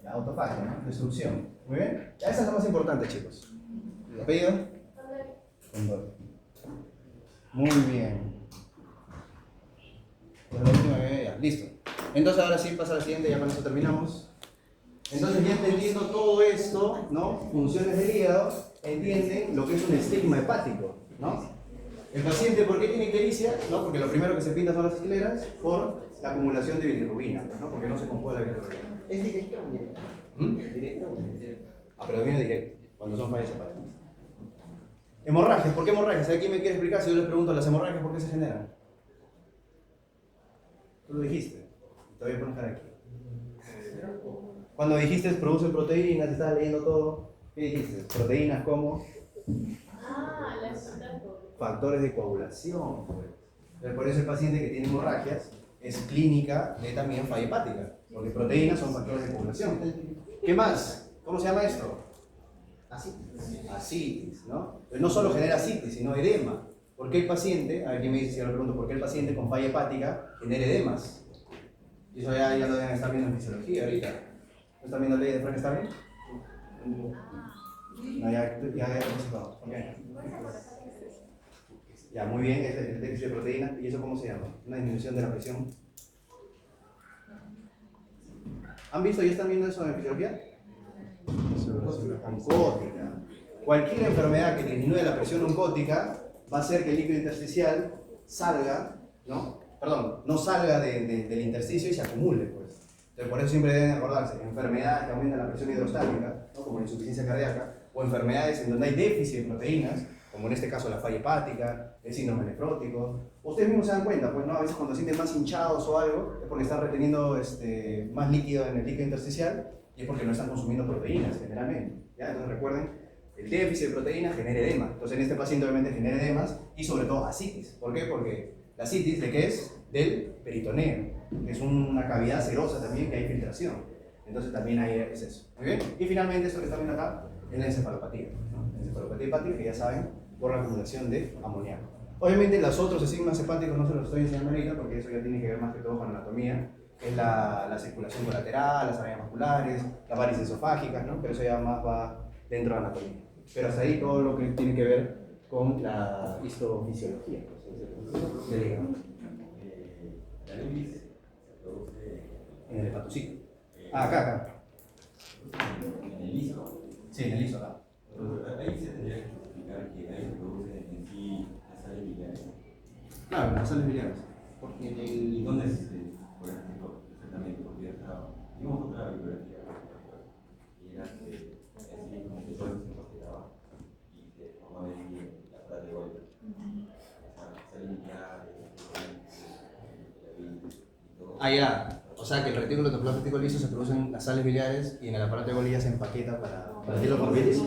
La autofagia, ¿no? Destrucción. Muy bien. Ya, esa es la más importante, chicos. ¿El apellido? Condori. Muy bien. Pues la última ya. Listo. Entonces ahora sí pasa a la siguiente, ya con eso terminamos. Entonces ya entendiendo todo esto, ¿no? Funciones del hígado, entienden lo que es un estigma hepático, ¿no? El paciente, ¿por qué tiene ictericia? ¿No? Porque lo primero que se pinta son las escleras por la acumulación de bilirrubina, ¿no? Porque no se compone la bilirrubina. ¿Es directo o indirecto? ¿Directo o indirecto? Ah, pero viene directo, cuando son fallas hepáticas. Hemorragias, ¿por qué hemorragias? ¿Quién me quiere explicar si yo les pregunto las hemorragias por qué se generan? Tú lo dijiste, te voy a poner aquí. Cuando dijiste producen proteínas, estás leyendo todo, ¿qué dijiste? Proteínas como factores de coagulación. Pues. Por eso el paciente que tiene hemorragias es clínica de también falla hepática, porque proteínas son factores de coagulación. ¿Qué más? ¿Cómo se llama esto? Asitis, ¿no? Pero no solo genera asitis, sino edema. ¿Por qué el paciente, a ver quién me dice si yo le pregunto, por qué el paciente con falla hepática genera edemas? Y eso ya lo deben estar viendo en fisiología ahorita. ¿No están viendo ley de Frankenstein? No, ya todo. Okay. Ya, muy bien, es el déficit de proteína. ¿Y eso cómo se llama? Una disminución de la presión. ¿Han visto y están viendo eso en fisiología? Oncótica. Cualquier enfermedad que disminuya la presión oncótica va a hacer que el líquido intersticial salga, ¿no? Perdón, no salga del intersticio y se acumule, pues. Entonces, por eso siempre deben acordarse, enfermedades que aumentan la presión hidrostática, ¿no? Como la insuficiencia cardíaca, o enfermedades en donde hay déficit de proteínas, como en este caso la falla hepática, el síndrome nefrótico. Ustedes mismos se dan cuenta, pues, ¿no? A veces cuando se sienten más hinchados o algo, es porque están reteniendo más líquido en el líquido intersticial y es porque no están consumiendo proteínas generalmente. ¿Ya? Entonces recuerden, el déficit de proteínas genera edema. Entonces en este paciente obviamente genera edemas y sobre todo asitis. ¿Por qué? Porque la asitis, ¿de qué es? Del peritoneo, que es una cavidad serosa también que hay filtración. Entonces también hay exceso. Muy bien. Y finalmente esto que están viendo acá es la encefalopatía, ¿no? La encefalopatía hepática, que ya saben, por la acumulación de amoníaco. Obviamente los otros estigmas hepáticos no se los estoy enseñando ahorita porque eso ya tiene que ver más que todo con anatomía. Es la circulación colateral, las arañas vasculares, las varices esofágicas, ¿no? Pero eso ya más va dentro de anatomía. Pero hasta ahí todo lo que tiene que ver con la histofisiología, pues, del hígado. La neuritis se produce En el hepatocito. Acá. en el liso. Sí, en el liso, acá. Ahí se tendría que explicar que ahí se produce en sí las sales biliares. Claro, las sales biliares. ¿Y dónde es, por ejemplo, exactamente? Porque ya estaba, digamos, otra bibliografía, y era que así como que todo se consideraba y se formaba en la plata de Golgi. Sales biliares, Ah, ya. O sea que el retículo endoplasmático liso se producen las sales biliares y en el aparato de Golgi ya se empaqueta para decirlo por bilis.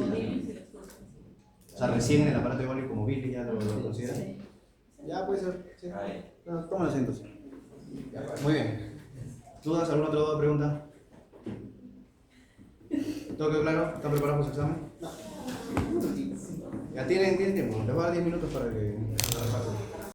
O sea, recién en el aparato de Golgi como bilis ya lo consideran. Sí. Ya puede ser. Sí. No, toma el asiento. Sí. Muy bien. ¿Dudas? ¿Alguna otra duda, pregunta? ¿Todo quedó claro? ¿Están preparados para su examen? No. Ya tienen tiempo. Les voy a dar 10 minutos para que